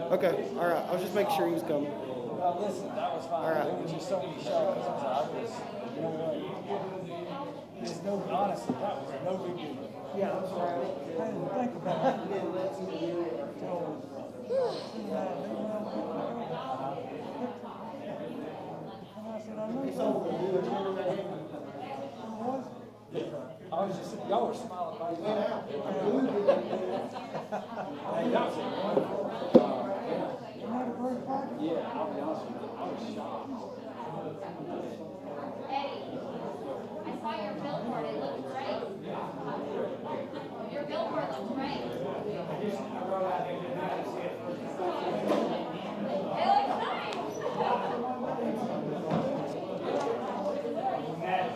Okay, all right. I was just making sure he was coming. Well, listen, that was fine. All right. There was just so many shows. I was, you know what? There's no, honestly, that was no big deal. Yeah, I'm sorry. I didn't think about it until and I said, I know something. I was just, y'all were smiling by the way. Yeah, I'll be honest with you. I was shocked. Eddie, I saw your billboard. It looks great. Your billboard looks great. It looks nice. That's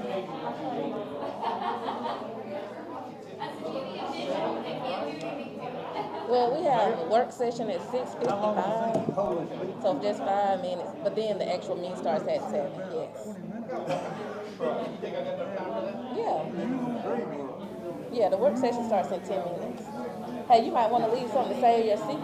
a TV edition. I can't do anything to it. Well, we have a work session at 6:55, so just 5 minutes. But then the actual meeting starts at 7. Yes. Yeah. Yeah, the work session starts in 10 minutes. Hey, you might want to leave something to save your seat.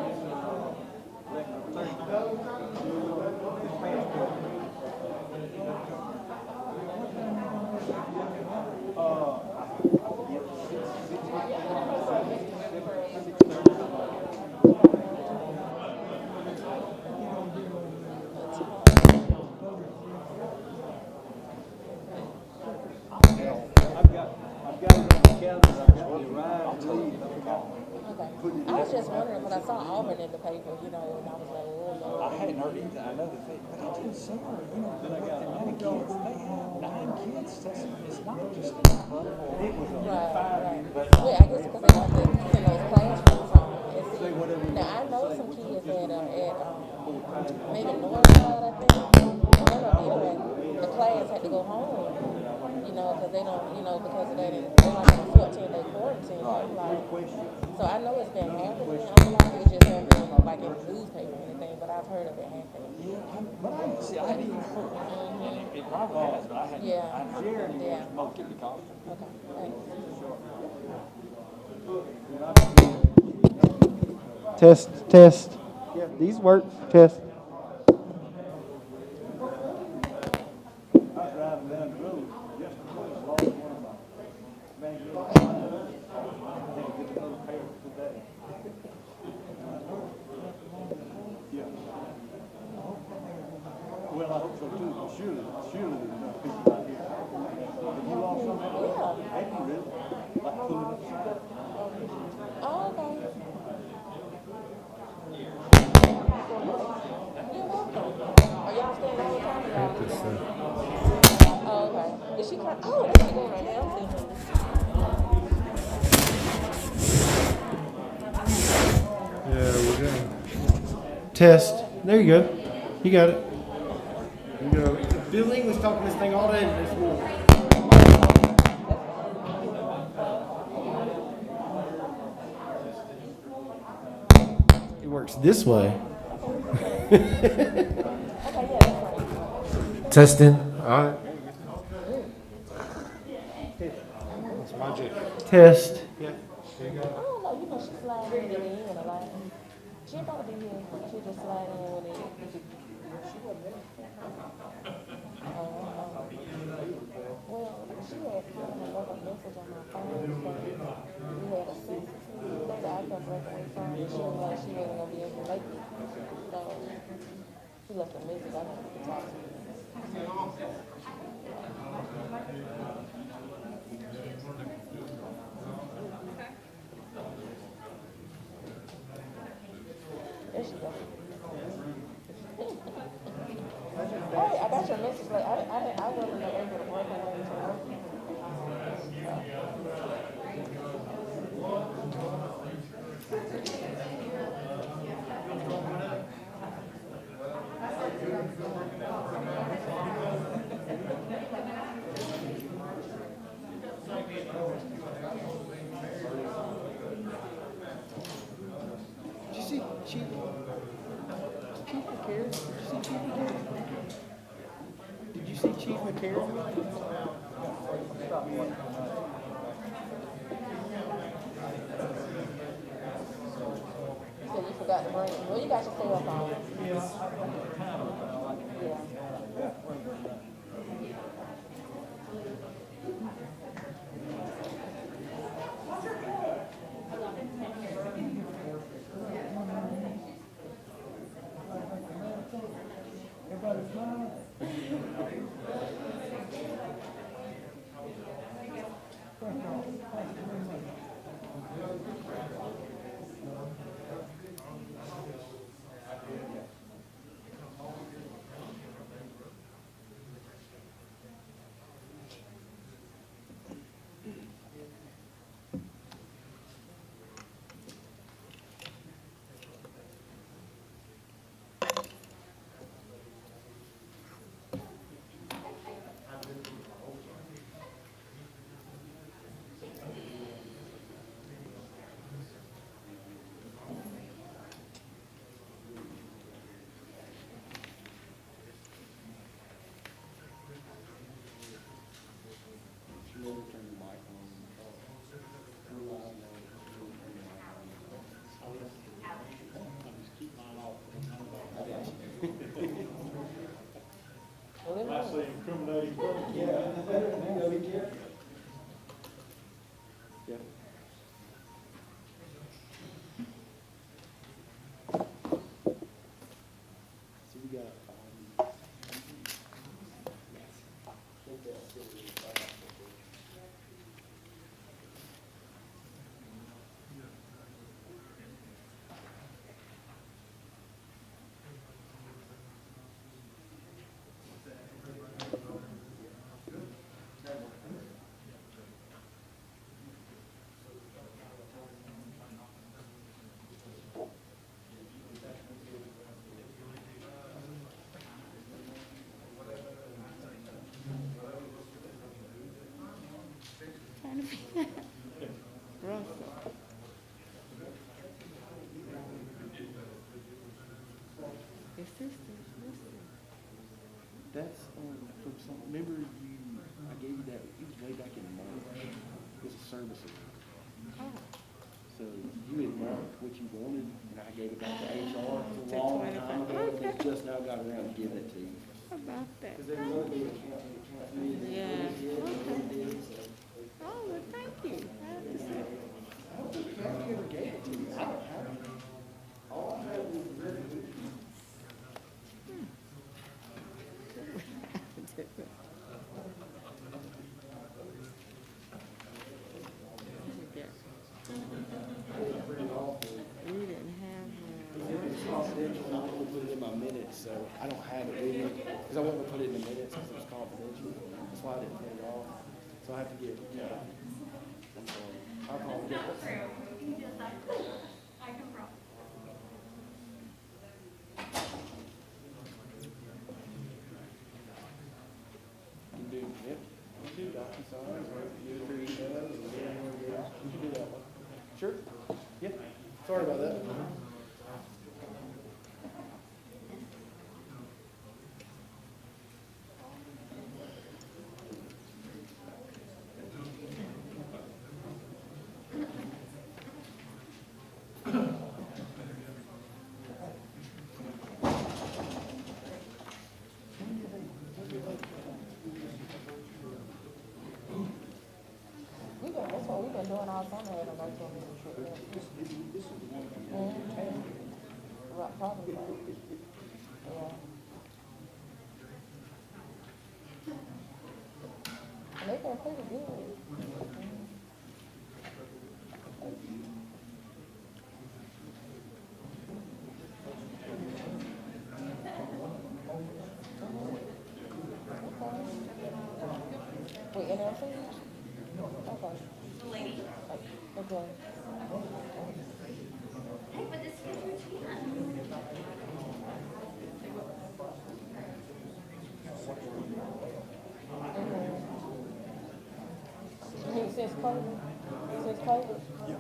I've got it on the calendar. I've got to arrive, leave. Okay. I was just wondering because I saw Auburn in the paper, and I was like, oh, Lord. I hadn't heard anything. I know that they, but I told Sarah, then I got many kids. They have 9 kids. It's not just it was a Right. Well, I guess because they want to send those classrooms home. Now, I know some kids that are at maybe Northside, I think. The class had to go home, because they don't, because of that, they're like on a 14-day quarantine. So I know it's been happening. I don't know if it just happened like in the newspaper or anything, but I've heard of it happening. But I hadn't even heard. And it probably has, but I hadn't. Yeah. I hadn't Yeah. smoked it because. Okay, thanks. Test. Yeah, these work. Test. I was driving down the road yesterday, lost one of my magazines. I think I get another pair today. Yeah. Well, I hope so too. Surely there's enough people out here. Have you lost something? Yeah. Have you really? Like pulling up something? Oh, okay. You're welcome. Are y'all staying all the time? Or y'all? Oh, okay. Is she crying? Oh, there she go right there. I'm seeing her. Yeah, we're good. Test. There you go. You got it. You go. Bill Lee was talking this thing all day this morning. It works this way. Testing. All right. That's magic. Test. Yeah. I don't know. She slide in a lot. She'll probably be here. She'll just slide in when it. Well, she had kind of left a message on my phone saying we had a census that I kept looking away from. And she was like she wasn't gonna be able to make it. So she left a message. I don't need to talk to her. There she goes. Hey, I got your message. Like, I wasn't able to work away until Did you see Chief McCarron? Did you see Chief McCarron? So you got to bring, well, you got your cell phone. Yeah, I think the time is like, Yeah. everybody's smiling. Thank you very much. I see incriminating footage. Yeah. Yeah. So we got, that's, from some, remember you, I gave you that, it was way back in March, it was a service agreement. So you had marked what you wanted, and I gave it back to HR a long time ago, and they just now got around to giving it to you. How about that? Cause there was other people can't do it. Yeah. Okay. Oh, well, thank you. That is it. I don't think Kathy ever gave it to you, I don't have it. All I have is the We didn't have, It's confidential, and I want to put it in my minutes, so I don't have it with me, because I want to put it in the minutes, because it was confidential. That's why I didn't put it off. So I have to get, I'm sorry. I'll call it. You can do, yep, you can do DocuSigns, or you can do it through email, or whatever, yeah, you can do that one. Sure, yeah, sorry about that. That's what we've been doing all summer at a virtual trip. Right, probably. Yeah. And they've been pretty good. Wait, NLC? Okay. Lady. Okay. Hey, but this is routine. You mean since COVID? Since COVID? Yeah.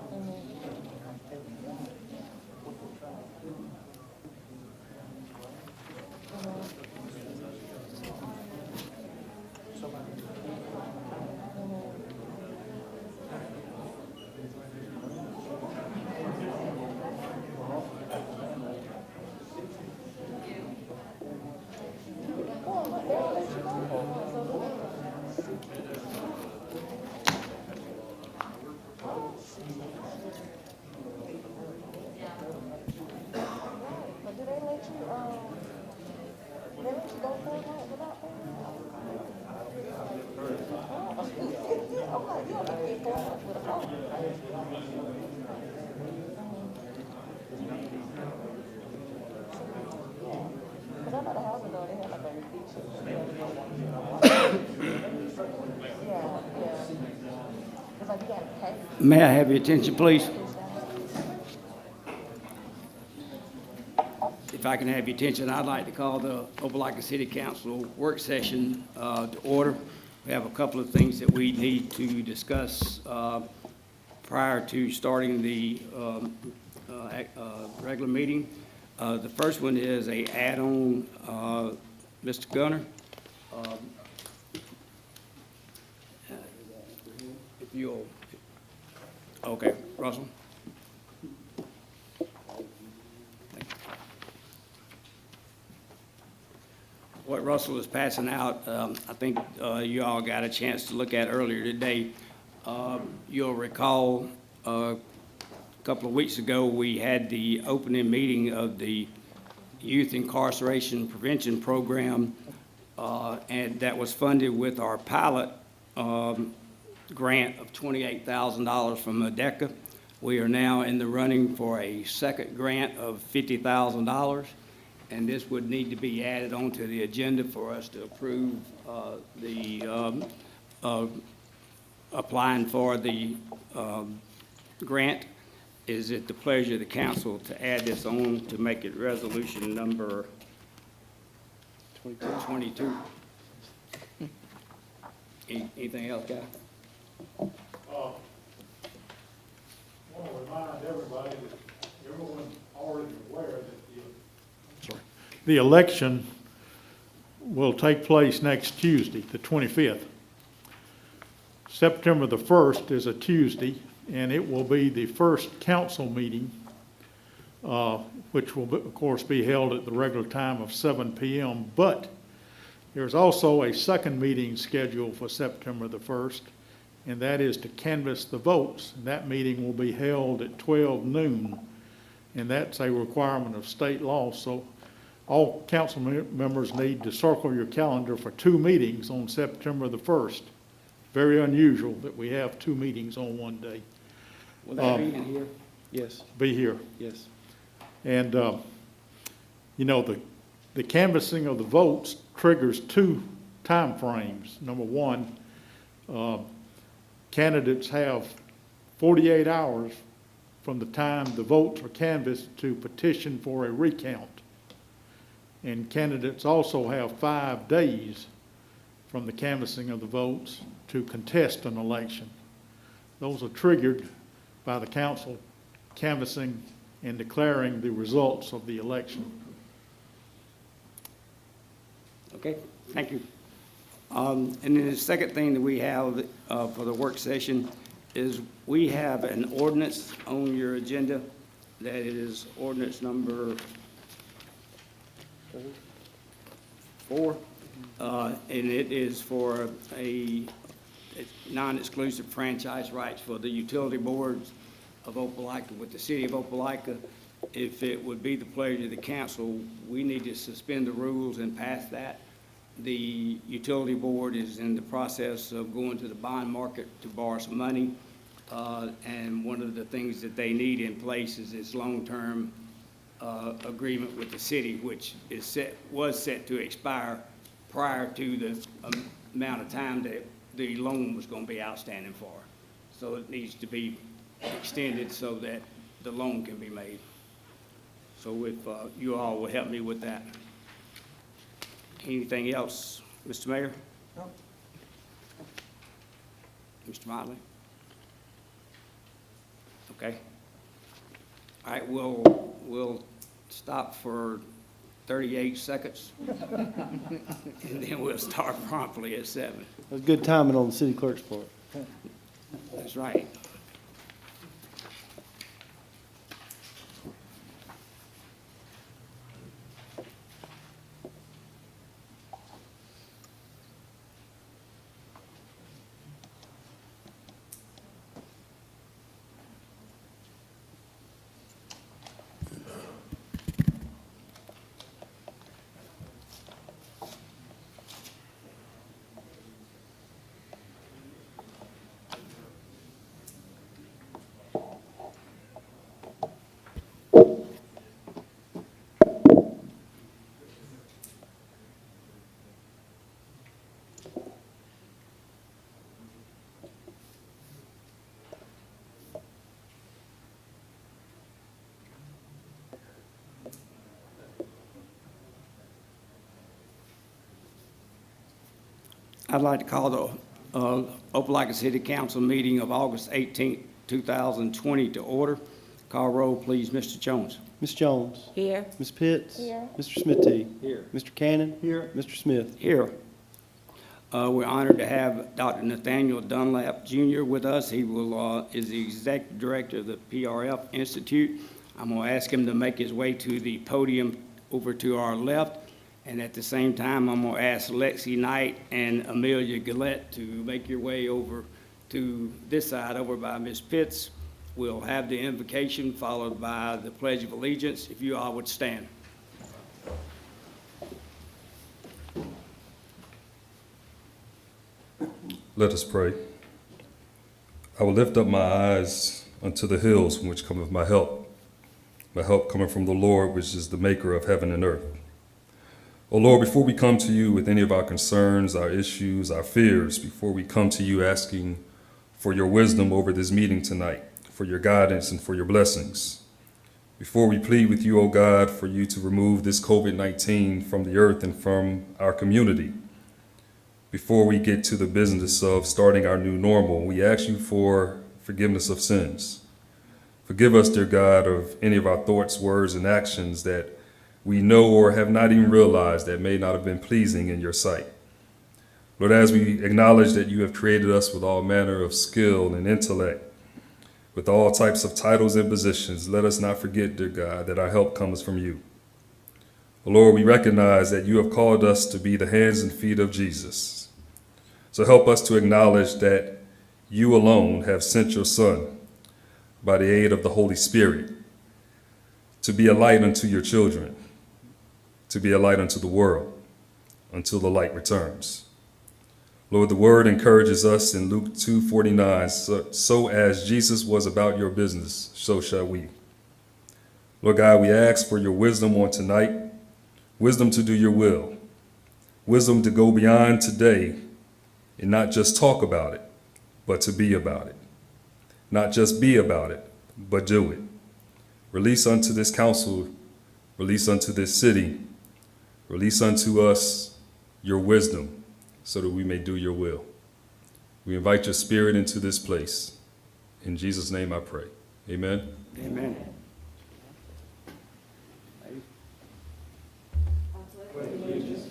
May I have your attention, please? If I can have your attention, I'd like to call the Opelika City Council work session to order. We have a couple of things that we need to discuss prior to starting the regular meeting. The first one is a add-on, Mr. Gunner. If you'll, okay, Russell. What Russell is passing out, I think you all got a chance to look at earlier today. You'll recall a couple of weeks ago, we had the opening meeting of the Youth Incarceration Prevention Program, and that was funded with our pilot grant of $28,000 from ADECA. We are now in the running for a second grant of $50,000. And this would need to be added onto the agenda for us to approve applying for the grant. Is it the pleasure of the council to add this on to make it resolution number 22? Anything else, guys? I want to remind everybody that everyone's already aware that the election will take place next Tuesday, the 25th. September the 1st is a Tuesday, and it will be the first council meeting, which will, of course, be held at the regular time of 7 p.m. But there's also a second meeting scheduled for September the 1st, and that is to canvass the votes. And that meeting will be held at 12 noon, and that's a requirement of state law. So all council members need to circle your calendar for 2 meetings on September the 1st. Very unusual that we have 2 meetings on one day. Will that be in here? Yes, Be here. yes. And, you know, the canvassing of the votes triggers 2 time frames. Number one, candidates have 48 hours from the time the votes are canvassed to petition for a recount. And candidates also have 5 days from the canvassing of the votes to contest an election. Those are triggered by the council canvassing and declaring the results of the election. Okay, thank you. And then the second thing that we have for the work session is we have an ordinance on your agenda that is ordinance number 4, and it is for a non-exclusive franchise rights for the utility boards of Opelika with the city of Opelika. If it would be the pleasure of the council, we need to suspend the rules and pass that. The utility board is in the process of going to the bond market to borrow some money, and one of the things that they need in place is this long-term agreement with the city, which was set to expire prior to the amount of time that the loan was going to be outstanding for. So it needs to be extended so that the loan can be made. So if you all will help me with that. Anything else, Mr. Mayor? No. Mr. Motley? Okay. All right, we'll stop for 38 seconds, and then we'll start promptly at 7. It was good timing on the city clerk's part. That's right. I'd like to call the Opelika City Council meeting of August 18, 2020 to order. Call roll, please, Mr. Jones. Ms. Jones. Here. Ms. Pitts. Here. Mr. Smithy. Here. Mr. Cannon. Here. Mr. Smith. Here. We're honored to have Dr. Nathaniel Dunlap Jr. with us. He is the Executive Director of the PRF Institute. I'm going to ask him to make his way to the podium over to our left. And at the same time, I'm going to ask Lexi Knight and Amelia Gillette to make your way over to this side, over by Ms. Pitts. We'll have the invocation followed by the Pledge of Allegiance. If you all would stand. Let us pray. I will lift up my eyes unto the hills from which cometh my help coming from the Lord, which is the maker of heaven and earth. O Lord, before we come to you with any of our concerns, our issues, our fears, before we come to you asking for your wisdom over this meeting tonight, for your guidance and for your blessings, before we plead with you, O God, for you to remove this COVID-19 from the earth and from our community, before we get to the business of starting our new normal, we ask you for forgiveness of sins. Forgive us, dear God, of any of our thoughts, words, and actions that we know or have not even realized that may not have been pleasing in your sight. Lord, as we acknowledge that you have created us with all manner of skill and intellect, with all types of titles and positions, let us not forget, dear God, that our help comes from you. Lord, we recognize that you have called us to be the hands and feet of Jesus. So help us to acknowledge that you alone have sent your Son by the aid of the Holy Spirit to be a light unto your children, to be a light unto the world until the light returns. Lord, the word encourages us in Luke 2:49, so as Jesus was about your business, so shall we. Lord God, we ask for your wisdom on tonight, wisdom to do your will, wisdom to go beyond today and not just talk about it, but to be about it. Not just be about it, but do it. Release unto this council, release unto this city, release unto us your wisdom so that we may do your will. We invite your spirit into this place. In Jesus' name I pray. Amen. Amen. Thank you, ladies.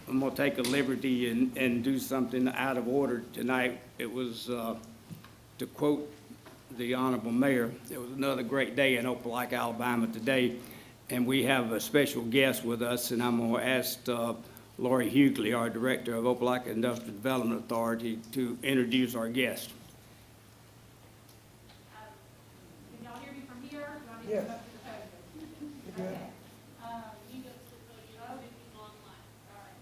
I'm going to take a liberty and do something out of order tonight. It was, to quote the Honorable Mayor, it was another great day in Opelika, Alabama today, and we have a special guest with us, and I'm going to ask Lori Hughley, our Director of Opelika Industrial Development Authority, to introduce our guest. Can y'all hear me from here? Do I need to go up to the podium? Okay. You go to the podium. Oh, if you online. All right.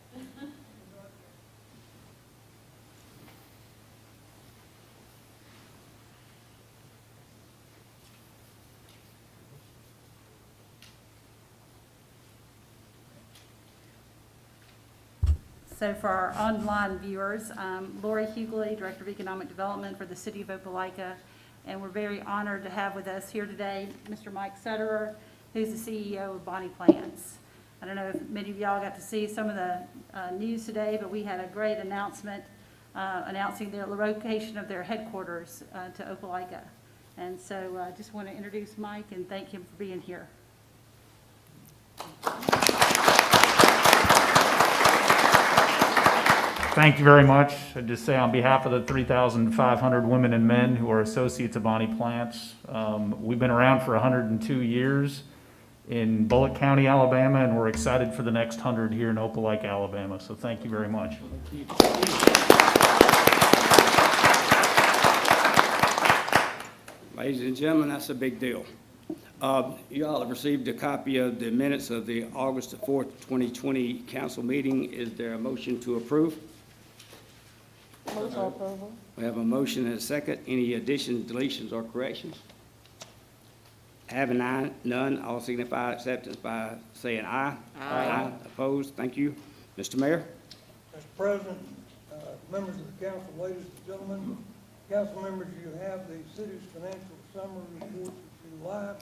So for our online viewers, Lori Hughley, Director of Economic Development for the City of Opelika, and we're very honored to have with us here today Mr. Mike Sutterer, who's the CEO of Bonnie Plants. I don't know if many of y'all got to see some of the news today, but we had a great announcement announcing the location of their headquarters to Opelika. And so I just want to introduce Mike and thank him for being here. Thank you very much. I'd just say on behalf of the 3,500 women and men who are associates of Bonnie Plants, we've been around for 102 years in Bullitt County, Alabama, and we're excited for the next 100 here in Opelika, Alabama. So thank you very much. Ladies and gentlemen, that's a big deal. You all have received a copy of the minutes of the August the 4th, 2020 council meeting. Is there a motion to approve? Motion approval. We have a motion and a second. Any additions, deletions, or corrections? Having none, all signify acceptance by saying aye. Aye. Opposed? Thank you. Mr. Mayor? Mr. President, members of the council, ladies and gentlemen, council members, you have the city's financial summary report for July.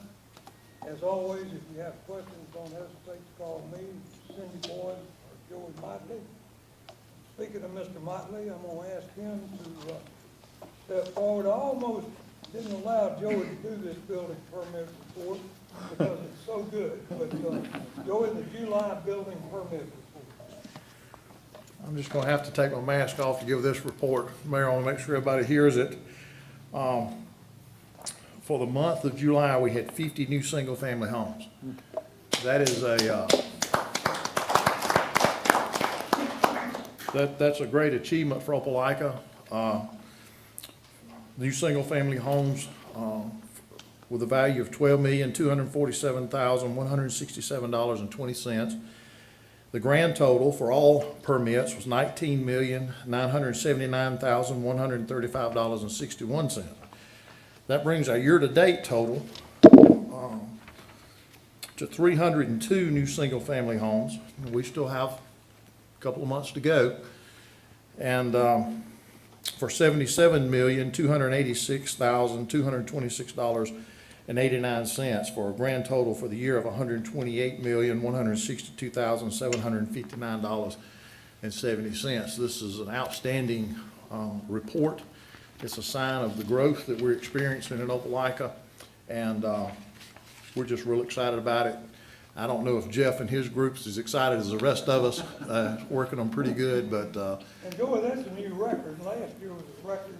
As always, if you have questions, don't hesitate to call me, Cindy Boyd, or Joey Motley. Speaking of Mr. Motley, I'm going to ask him to step forward. I almost didn't allow Joey to do this building permit report because it's so good. But Joey, the July building permit report. I'm just gonna have to take my mask off to give this report. Mayor, I wanna make sure everybody hears it. For the month of July, we had 50 new single-family homes. That is that's a great achievement for Opelika. New single-family homes with a value of $12,247,167.20. The grand total for all permits was $19,979,135.61. That brings our year-to-date total to 302 new single-family homes. We still have a couple of months to go. And for $77,286,226.89 for a grand total for the year of $128,162,759.70. This is an outstanding report. It's a sign of the growth that we're experiencing in Opelika, and we're just real excited about it. I don't know if Jeff and his groups is excited as the rest of us, working them pretty good, but And Joey, that's a new record. Last year was a record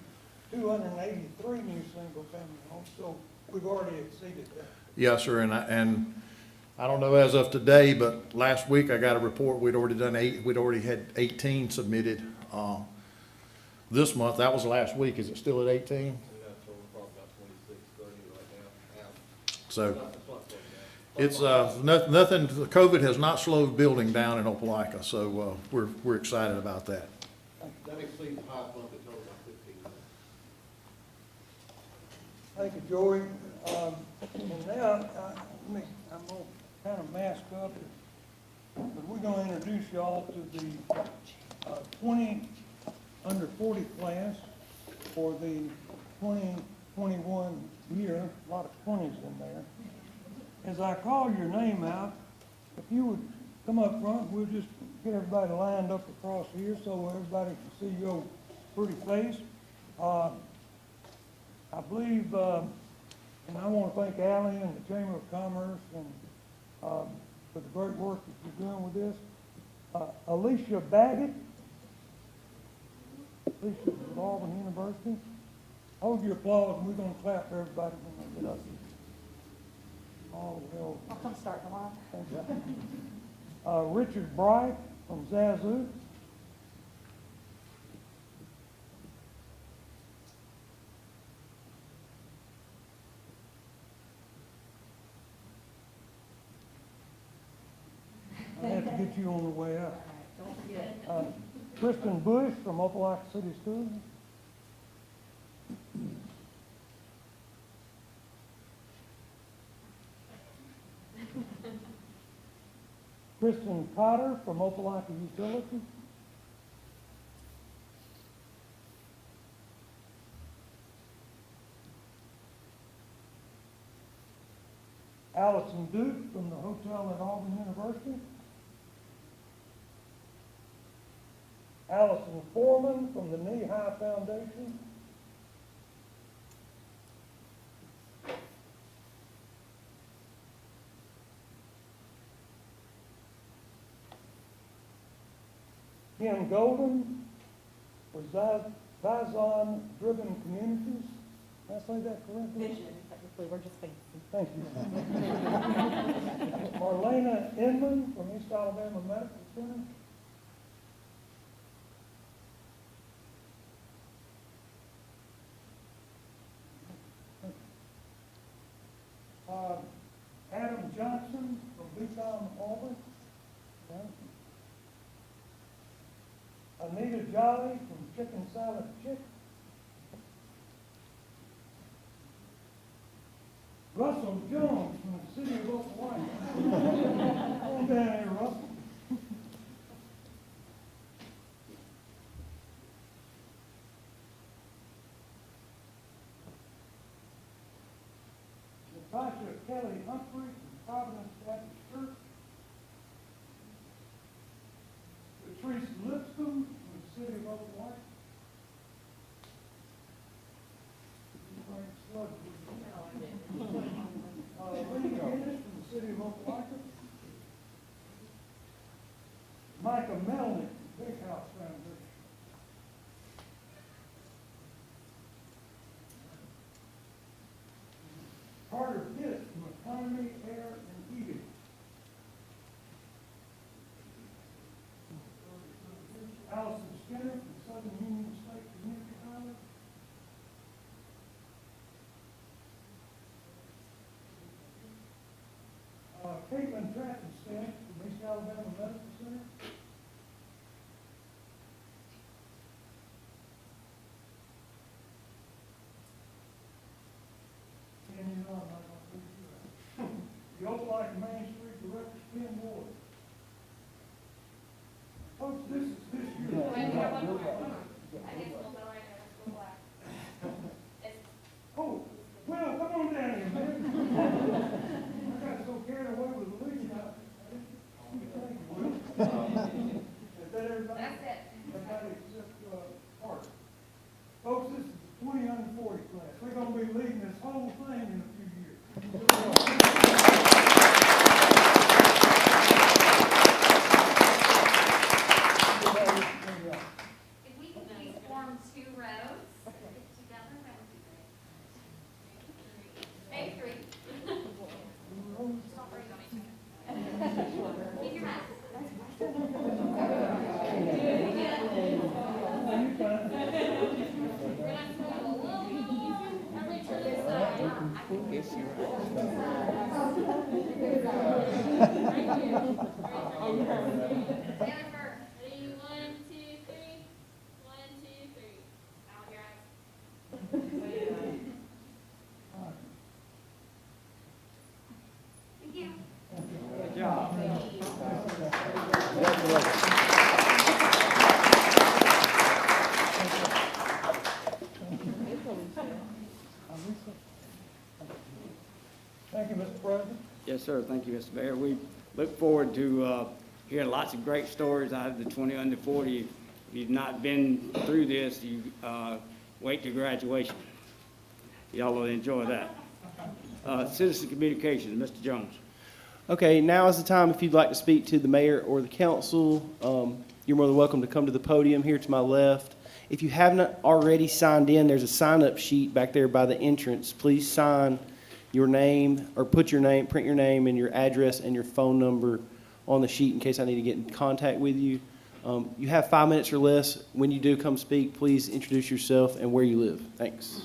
283 new single-family homes, so we've already exceeded that. yes, sir. And I don't know as of today, but last week I got a report we'd already had 18 submitted. This month, that was last week. Is it still at 18? So it's nothing. COVID has not slowed building down in Opelika, so we're excited about that. That exceeds the highest monthly total by 15. Thank you, Joey. And now, I'm gonna kind of mask up, but we're gonna introduce y'all to the 20 under 40 class for the 2021 year. A lot of 20s in there. As I call your name out, if you would come up front, we'll just get everybody lined up across here so everybody can see your pretty face. I believe, and I want to thank Allie and the Chamber of Commerce and for the great work that you're doing with this. Alicia Baggett. Alicia at Auburn University. Hold your applause, and we're going to clap for everybody when they get up. All hell. I'll come start the line. Thank you. Richard Bright from Zazu. I have to get you on the way up. Kristen Bush from Opelika City Schools. Kristen Cotter from Opelika Utilities. Allison Duke from the hotel at Auburn University. Allison Foreman from the Knee High Foundation. Kim Golden for Zazon Driven Communities. Did I say that correctly? Vision, technically, we're just fancy. Thank you. Marlena Inman from East Alabama Medical Center. Adam Johnson from Beacon Auburn. Anita Jolly from Chicken Salad Chick. Russell Jones from the city of Opelika. Come on down here, Russell. Natasha Kelly Humphrey from Providence Baptist Church. Patrice Lipscomb from the city of Opelika. Lee Dennis from the city of Opelika. Micah Melnick from Big House Foundation. Carter Pitt from Economy, Air, and Heating. Allison Skinner from Southern Union State Community College. Caitlin Trappenstein from East Alabama Medical Center. And you know, I'm not going to leave you out. The Opelika Main Street Director, Ken Ward. Folks, this is this year. Oh, well, come on down here, man. I got so carried away with the lead out. Is that everybody? That's it. Everybody except Carter. Folks, this is the 20 under 40 class. We're going to be leading this whole thing in a few years. If we could please form 2 rows together, that would be great. Maybe 3. Stop worrying about each other. Keep your mask. Jennifer, ready? 1, 2, 3. 1, 2, 3. Out your eyes. Thank you. Good job. Thank you, Mr. President. Yes, sir. Thank you, Mr. Mayor. We look forward to hearing lots of great stories out of the 20 under 40. If you've not been through this, you wait to graduation. Y'all will enjoy that. Citizen communications, Mr. Jones. Okay, now is the time if you'd like to speak to the mayor or the council. You're more than welcome to come to the podium here to my left. If you have not already signed in, there's a sign-up sheet back there by the entrance. Please sign your name, or put your name, print your name and your address and your phone number on the sheet in case I need to get in contact with you. You have 5 minutes or less. When you do come speak, please introduce yourself and where you live. Thanks.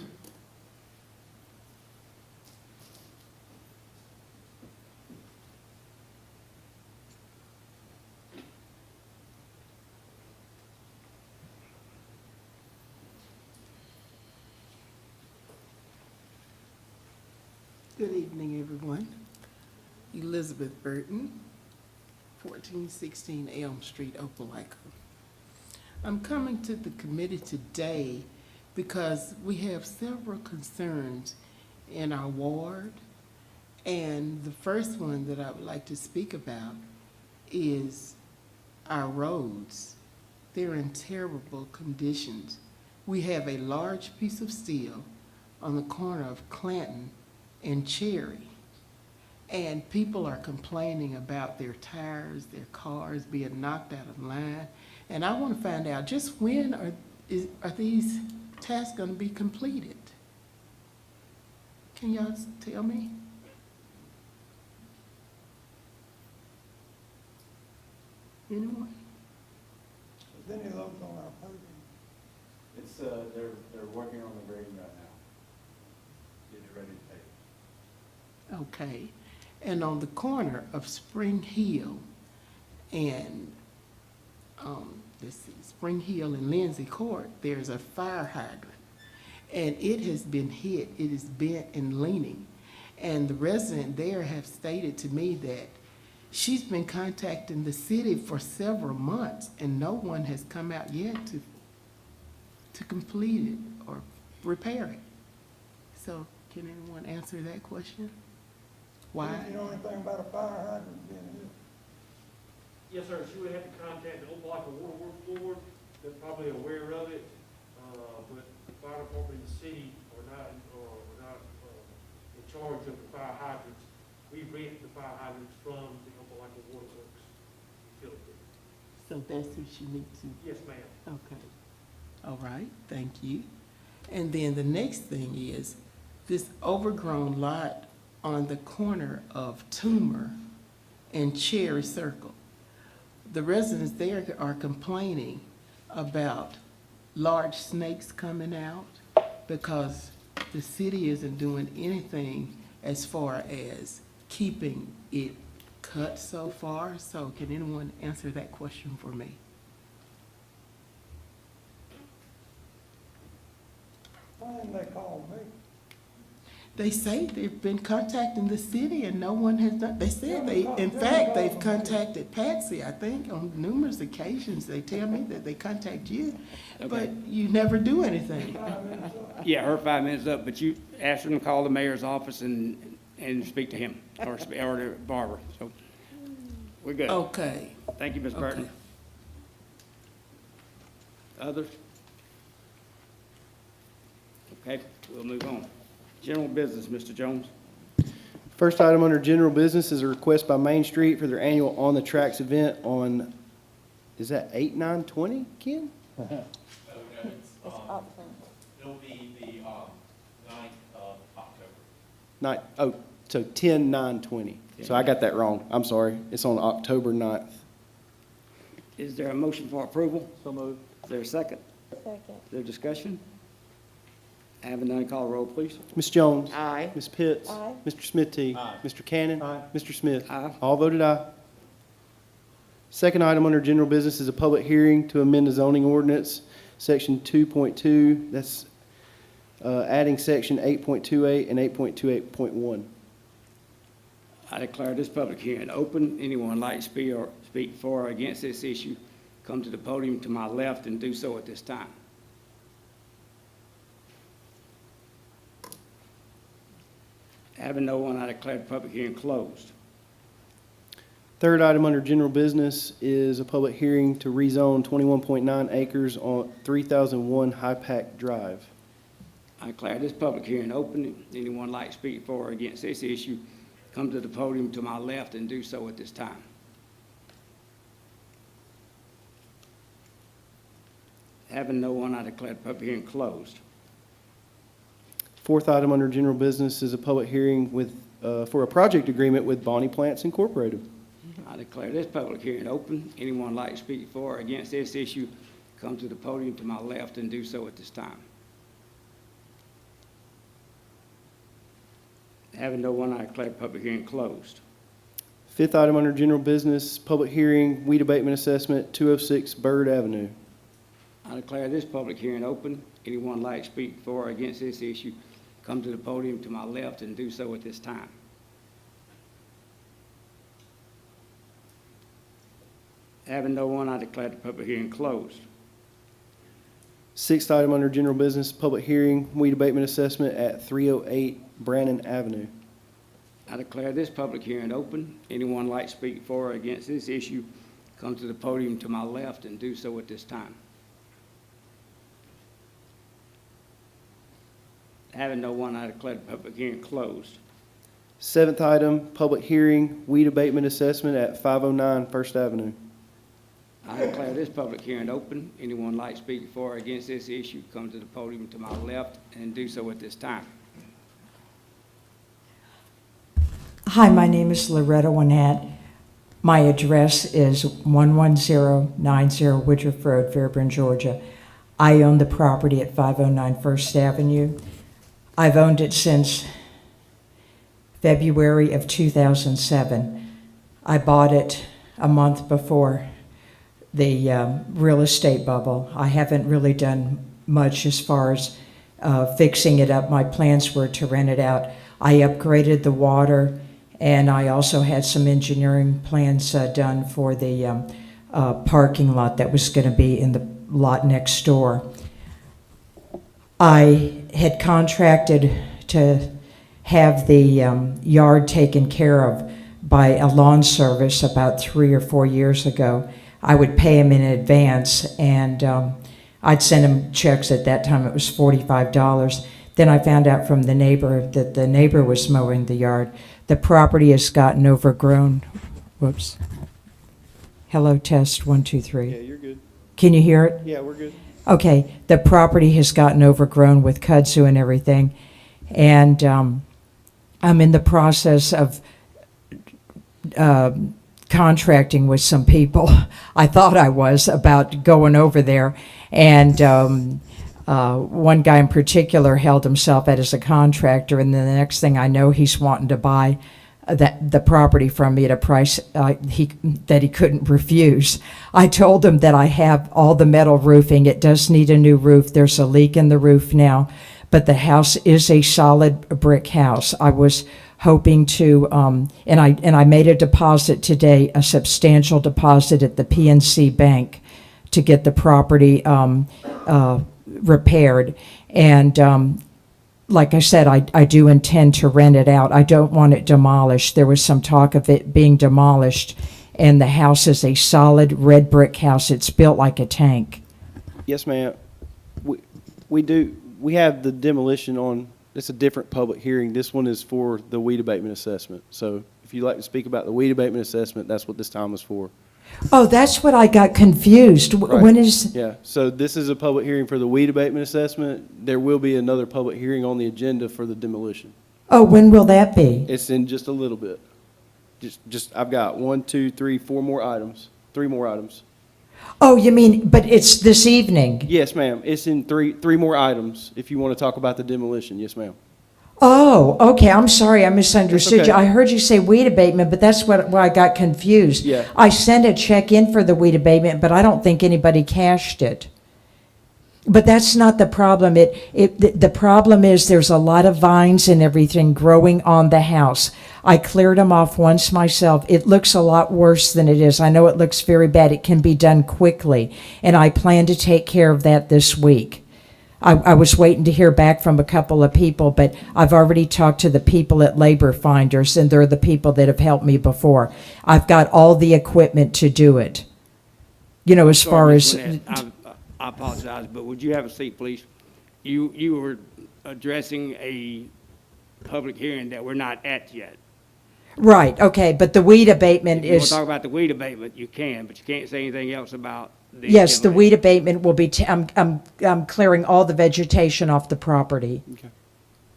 Good evening, everyone. Elizabeth Burton, 1416 Elm Street, Opelika. I'm coming to the committee today because we have several concerns in our ward, and the first one that I would like to speak about is our roads. They're in terrible conditions. We have a large piece of steel on the corner of Clanton and Cherry, and people are complaining about their tires, their cars being knocked out of line. And I want to find out just when are these tasks going to be completed? Can y'all tell me? Anyone? Is any of those on our podium? It's, they're working on the grading right now. Getting it ready to pay. Okay. And on the corner of Spring Hill and, let's see, Spring Hill and Lindsay Court, there's a fire hydrant. And it has been hit, it is bent and leaning. And the resident there have stated to me that she's been contacting the city for several months and no one has come out yet to complete it or repair it. So can anyone answer that question? Why? You know anything about a fire hydrant being here? Yes, sir, she would have to contact the Opelika Water Works Board, they're probably aware of it, but the fire department and the city are not in charge of the fire hydrants. We rent the fire hydrants from the Opelika Water Works utility. So that's who she needs to. Yes, ma'am. Okay. All right, thank you. And then the next thing is this overgrown lot on the corner of Toomer and Cherry Circle. The residents there are complaining about large snakes coming out because the city isn't doing anything as far as keeping it cut so far. So can anyone answer that question for me? Why didn't they call me? They say they've been contacting the city and no one has done, they said in fact, they've contacted Patsy, I think, on numerous occasions. They tell me that they contact you, but you never do anything. Yeah, her 5 minutes up, but you asked them to call the mayor's office and speak to him, or to Barbara, so we're good. Okay. Thank you, Ms. Burton. Others? Okay, we'll move on. General business, Mr. Jones. First item under general business is a request by Main Street for their annual On the Tracks event on, is that 8/9/20, Ken? It's up front. It'll be the 9th of October. So 10/9/20. So I got that wrong. I'm sorry. It's on October 9th. Is there a motion for approval? So moved. Is there a second? Second. Is there discussion? Having none, call roll, please. Ms. Jones? Aye. Ms. Pitts? Aye. Mr. Smithy? Aye. Mr. Cannon? Aye. Mr. Smith? Aye. All voted aye. Second item under general business is a public hearing to amend the zoning ordinance, section 2.2. That's adding section 8.28 and 8.28.1. I declare this public hearing open. Anyone like to speak for or against this issue, come to the podium to my left and do so at this time. Having no one, I declare the public hearing closed. Third item under general business is a public hearing to rezone 21.9 acres on 3001 High Pack Drive. I declare this public hearing open. Anyone like to speak for or against this issue, come to the podium to my left and do so at this time. Having no one, I declare the public hearing closed. Fourth item under general business is a public hearing for a project agreement with Bonnie Plants Incorporated. I declare this public hearing open. Anyone like to speak for or against this issue, come to the podium to my left and do so at this time. Having no one, I declare the public hearing closed. Fifth item under general business, public hearing, weed abatement assessment, 206 Bird Avenue. I declare this public hearing open. Anyone like to speak for or against this issue, come to the podium to my left and do so at this time. Having no one, I declare the public hearing closed. Sixth item under general business, public hearing, weed abatement assessment at 308 Brannon Avenue. I declare this public hearing open. Anyone like to speak for or against this issue, come to the podium to my left and do so at this time. Having no one, I declare the public hearing closed. Seventh item, public hearing, weed abatement assessment at 509 First Avenue. I declare this public hearing open. Anyone like to speak for or against this issue, come to the podium to my left and do so at this time. Hi, my name is Loretta Winnett. My address is 11090 Woodruff Road, Fairburn, Georgia. I own the property at 509 First Avenue. I've owned it since February of 2007. I bought it a month before the real estate bubble. I haven't really done much as far as fixing it up. My plans were to rent it out. I upgraded the water, and I also had some engineering plans done for the parking lot that was going to be in the lot next door. I had contracted to have the yard taken care of by a lawn service about 3 or 4 years ago. I would pay him in advance, and I'd send him checks. At that time it was $45. Then I found out from the neighbor that the neighbor was mowing the yard. The property has gotten overgrown. Whoops. Hello, test, 1, 2, 3. Yeah, you're good. Can you hear it? Yeah, we're good. Okay, the property has gotten overgrown with kudzu and everything, and I'm in the process of contracting with some people. I thought I was about going over there, and one guy in particular held himself out as a contractor, and then the next thing I know, he's wanting to buy the property from me at a price that he couldn't refuse. I told him that I have all the metal roofing. It does need a new roof. There's a leak in the roof now, but the house is a solid brick house. I was hoping to, and I made a deposit today, a substantial deposit at the PNC Bank to get the property repaired. And like I said, I do intend to rent it out. I don't want it demolished. There was some talk of it being demolished, and the house is a solid red brick house. It's built like a tank. Yes, ma'am. We have the demolition on, it's a different public hearing. This one is for the weed abatement assessment. So if you'd like to speak about the weed abatement assessment, that's what this time is for. Oh, that's what I got confused. Right. When is, Yeah, so this is a public hearing for the weed abatement assessment. There will be another public hearing on the agenda for the demolition. oh, when will that be? It's in just a little bit. I've got 1, 2, 3, 4 more items, 3 more items. Oh, you mean, but it's this evening? Yes, ma'am. It's in three more items if you want to talk about the demolition. Yes, ma'am. Oh, okay, I'm sorry, I misunderstood okay. you. I heard you say weed abatement, but that's where I got confused. Yeah. I sent a check in for the weed abatement, but I don't think anybody cashed it. But that's not the problem. The problem is there's a lot of vines and everything growing on the house. I cleared them off once myself. It looks a lot worse than it is. I know it looks very bad. It can be done quickly, and I plan to take care of that this week. I was waiting to hear back from a couple of people, but I've already talked to the people at Labor Finders, and they're the people that have helped me before. I've got all the equipment to do it. You know, as far as... I apologize, but would you have a seat, please? You were addressing a public hearing that we're not at yet. Right, okay, but the weed abatement If you want is... to talk about the weed abatement, you can, but you can't say anything else about the... Yes, the demolition. weed abatement will be, I'm clearing all the vegetation off the property. Okay.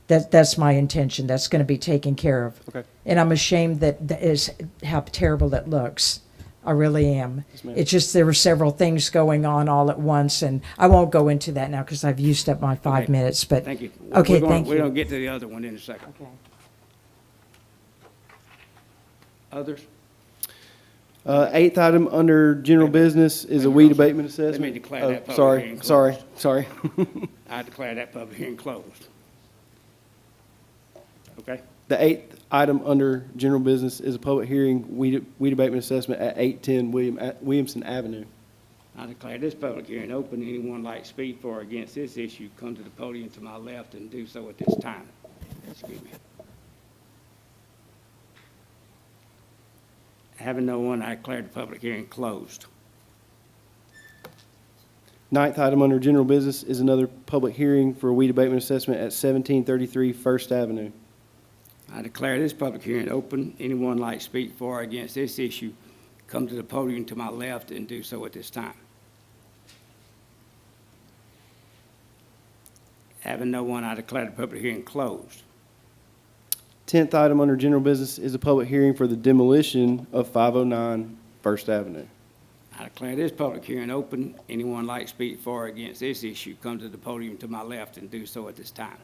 That's my intention. That's going to be taken care of. Okay. And I'm ashamed that is how terrible it looks. I really am. Yes, ma'am. It's just there were several things going on all at once, and I won't go into that now because I've used up my 5 Okay. minutes, but... Thank you. Okay, We're thank going you. to get to the other one in a second. Okay. Others? 8th item under general business is a weed abatement assessment. Let me declare that public Sorry, hearing sorry. I declare that public hearing closed. Okay? The 8th item under general business is a public hearing, weed abatement assessment at 810 Williamson Avenue. I declare this public hearing open. Anyone like to speak for or against this issue, come to the podium to my left and do so at this time. Excuse me. Having no one, I declare the public hearing closed. 9th item under general business is another public hearing for a weed abatement assessment at 1733 First Avenue. I declare this public hearing open. Anyone like to speak for or against this issue, come to the podium to my left and do so at this time. Having no one, I declare the public hearing closed. 10th item under general business is a public hearing for the demolition of 509 First Avenue. I declare this public hearing open. Anyone like to speak for or against this issue, come to the podium to my left and do so at this time.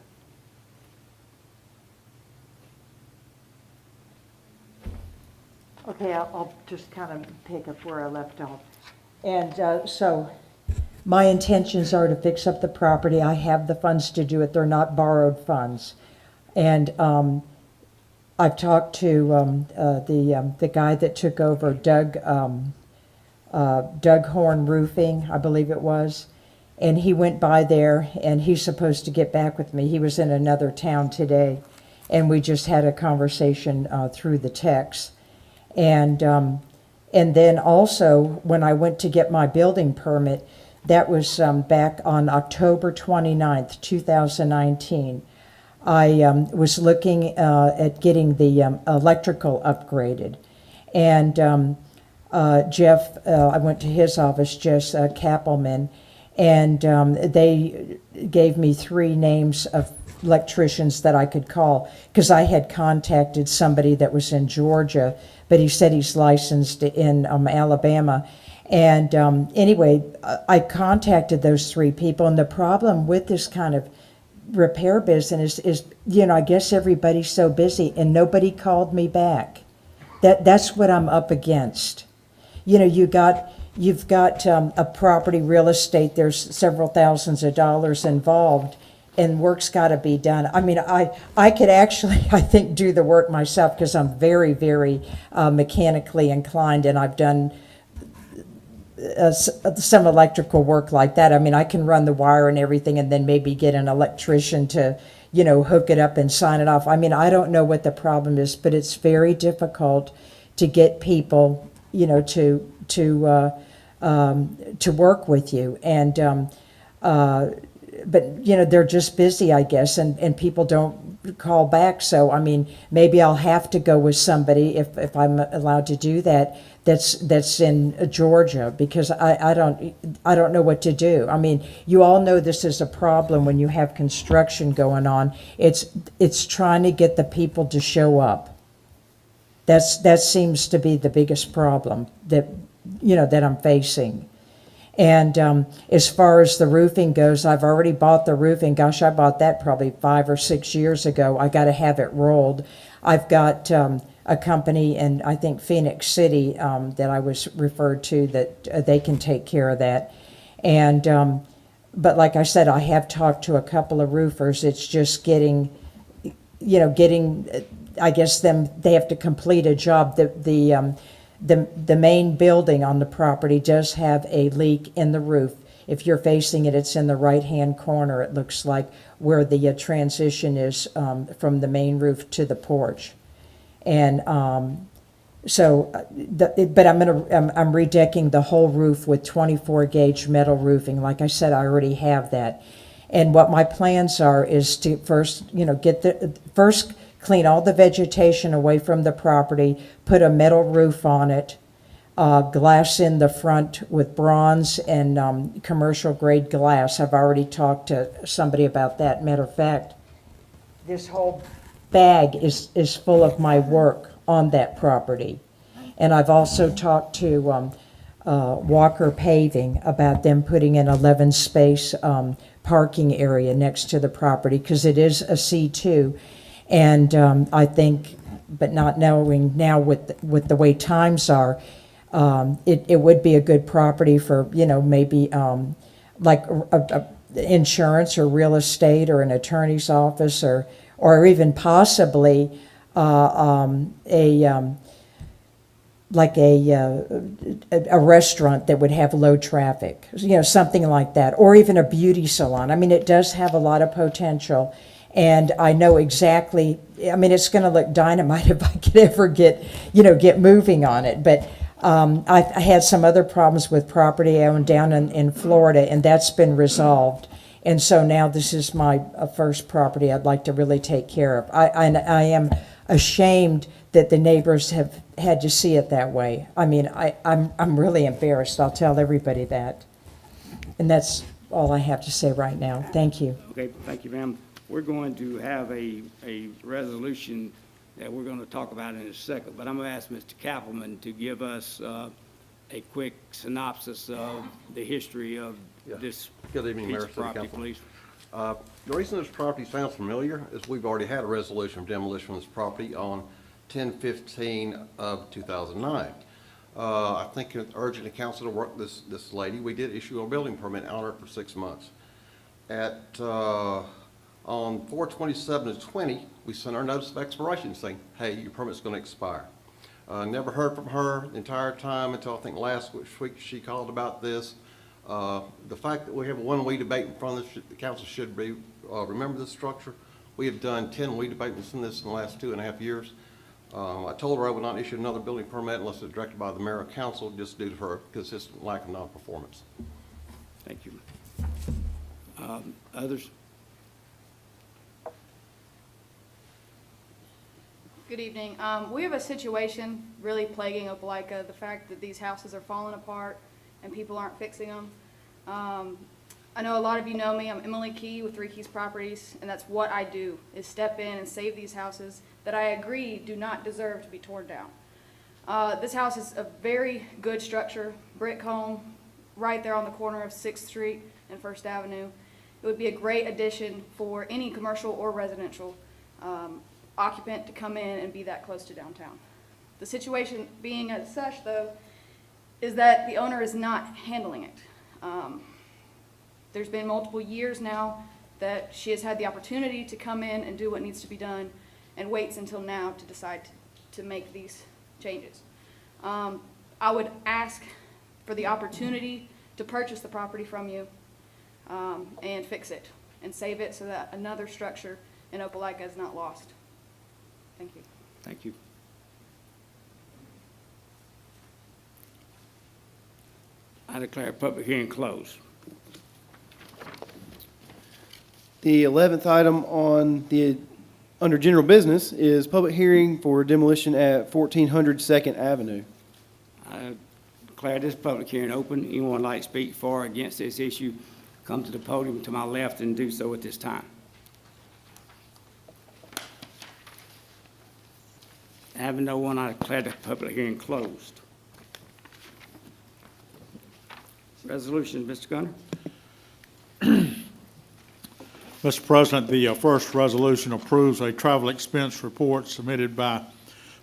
Okay, I'll just kind of pick up where I left off. And so my intentions are to fix up the property. I have the funds to do it. They're not borrowed funds. And I've talked to the guy that took over, Doug Horn Roofing, I believe it was. And he went by there, and he's supposed to get back with me. He was in another town today, and we just had a conversation through the text. And then also, when I went to get my building permit, that was back on October 29th, 2019. I was looking at getting the electrical upgraded. And Jeff, I went to his office, Jess Kappelman, and they gave me 3 names of electricians that I could call, because I had contacted somebody that was in Georgia, but he said he's licensed in Alabama. And anyway, I contacted those 3 people, and the problem with this kind of repair business is, you know, I guess everybody's so busy, and nobody called me back. That's what I'm up against. You know, you've got a property, real estate, there's several thousands of dollars involved, and work's got to be done. I mean, I could actually, I think, do the work myself, because I'm very, very mechanically inclined, and I've done some electrical work like that. I mean, I can run the wire and everything, and then maybe get an electrician to, you know, hook it up and sign it off. I mean, I don't know what the problem is, but it's very difficult to get people, you know, to work with you. And but you know, they're just busy, I guess, and people don't call back. So I mean, maybe I'll have to go with somebody, if I'm allowed to do that, that's in Georgia, because I don't know what to do. I mean, you all know this is a problem when you have construction going on. It's trying to get the people to show up. That seems to be the biggest problem that, you know, that I'm facing. And as far as the roofing goes, I've already bought the roofing. Gosh, I bought that probably 5 or 6 years ago. I got to have it rolled. I've got a company in, I think, Phoenix City that I was referred to, that they can take care of that. And but like I said, I have talked to a couple of roofers. It's just getting, you know, I guess they have to complete a job. The main building on the property does have a leak in the roof. If you're facing it, it's in the right-hand corner, it looks like, where the transition is from the main roof to the porch. And but I'm redecking the whole roof with 24-gauge metal roofing. Like I said, I already have that. And what my plans are is to first, you know, clean all the vegetation away from the property, put a metal roof on it, glass in the front with bronze and commercial grade glass. I've already talked to somebody about that. Matter of fact, this whole bag is full of my work on that property. And I've also talked to Walker Paving about them putting an 11-space parking area next to the property, because it is a C2. And I think, but not knowing now with the way times are, it would be a good property for, you know, maybe like insurance or real estate or an attorney's office, or even possibly like a restaurant that would have low traffic, you know, something like that, or even a beauty salon. I mean, it does have a lot of potential. And I know exactly, I mean, it's going to look dynamite if I could ever get moving on it. But I had some other problems with property I owned down in Florida, and that's been resolved. And so now this is my first property I'd like to really take care of. I am ashamed that the neighbors have had to see it that way. I mean, I'm really embarrassed. I'll tell everybody that. And that's all I have to say right now. Thank you. Okay, thank you, ma'am. We're going to have a resolution that we're going to talk about in a second, but I'm going to ask Mr. Kappelman to give us a quick synopsis of the history of this Good evening, piece Mayor, of City property, Council. please. The reason this property sounds familiar is we've already had a resolution of demolition of this property on 10/15 of 2009. I think it's urgent the council to work this lady. We did issue a building permit on her for 6 months. At On 4/27/20, we sent our notice of expiration saying, hey, your permit's going to expire. Never heard from her the entire time until I think last week she called about this. The fact that we have a one-way debate in front of the council should be, remember this structure. We have done 10 weed debates in this in the last 2.5 years. I told her I would not issue another building permit unless it's directed by the mayor or council, just due to her consistent lack of non-performance. Thank you. Others? Good evening. We have a situation really plaguing Opelika, the fact that these houses are falling apart and people aren't fixing them. I know a lot of you know me. I'm Emily Key with 3 Keys Properties, and that's what I do, is step in and save these houses that I agree do not deserve to be torn down. This house is a very good structure, brick home, right there on the corner of 6th Street and 1st Avenue. It would be a great addition for any commercial or residential occupant to come in and be that close to downtown. The situation being as such, though, is that the owner is not handling it. There's been multiple years now that she has had the opportunity to come in and do what needs to be done, and waits until now to decide to make these changes. I would ask for the opportunity to purchase the property from you and fix it and save it so that another structure in Opelika is not lost. Thank you. Thank you. I declare public hearing closed. The 11th item on the, under general business is public hearing for demolition at 1400 2nd Avenue. I declare this public hearing open. Anyone would like to speak for or against this issue, come to the podium to my left and do so at this time. Having no one, I declare the public hearing closed. Resolution, Mr. Gunner. Mr. President, the first resolution approves a travel expense report submitted by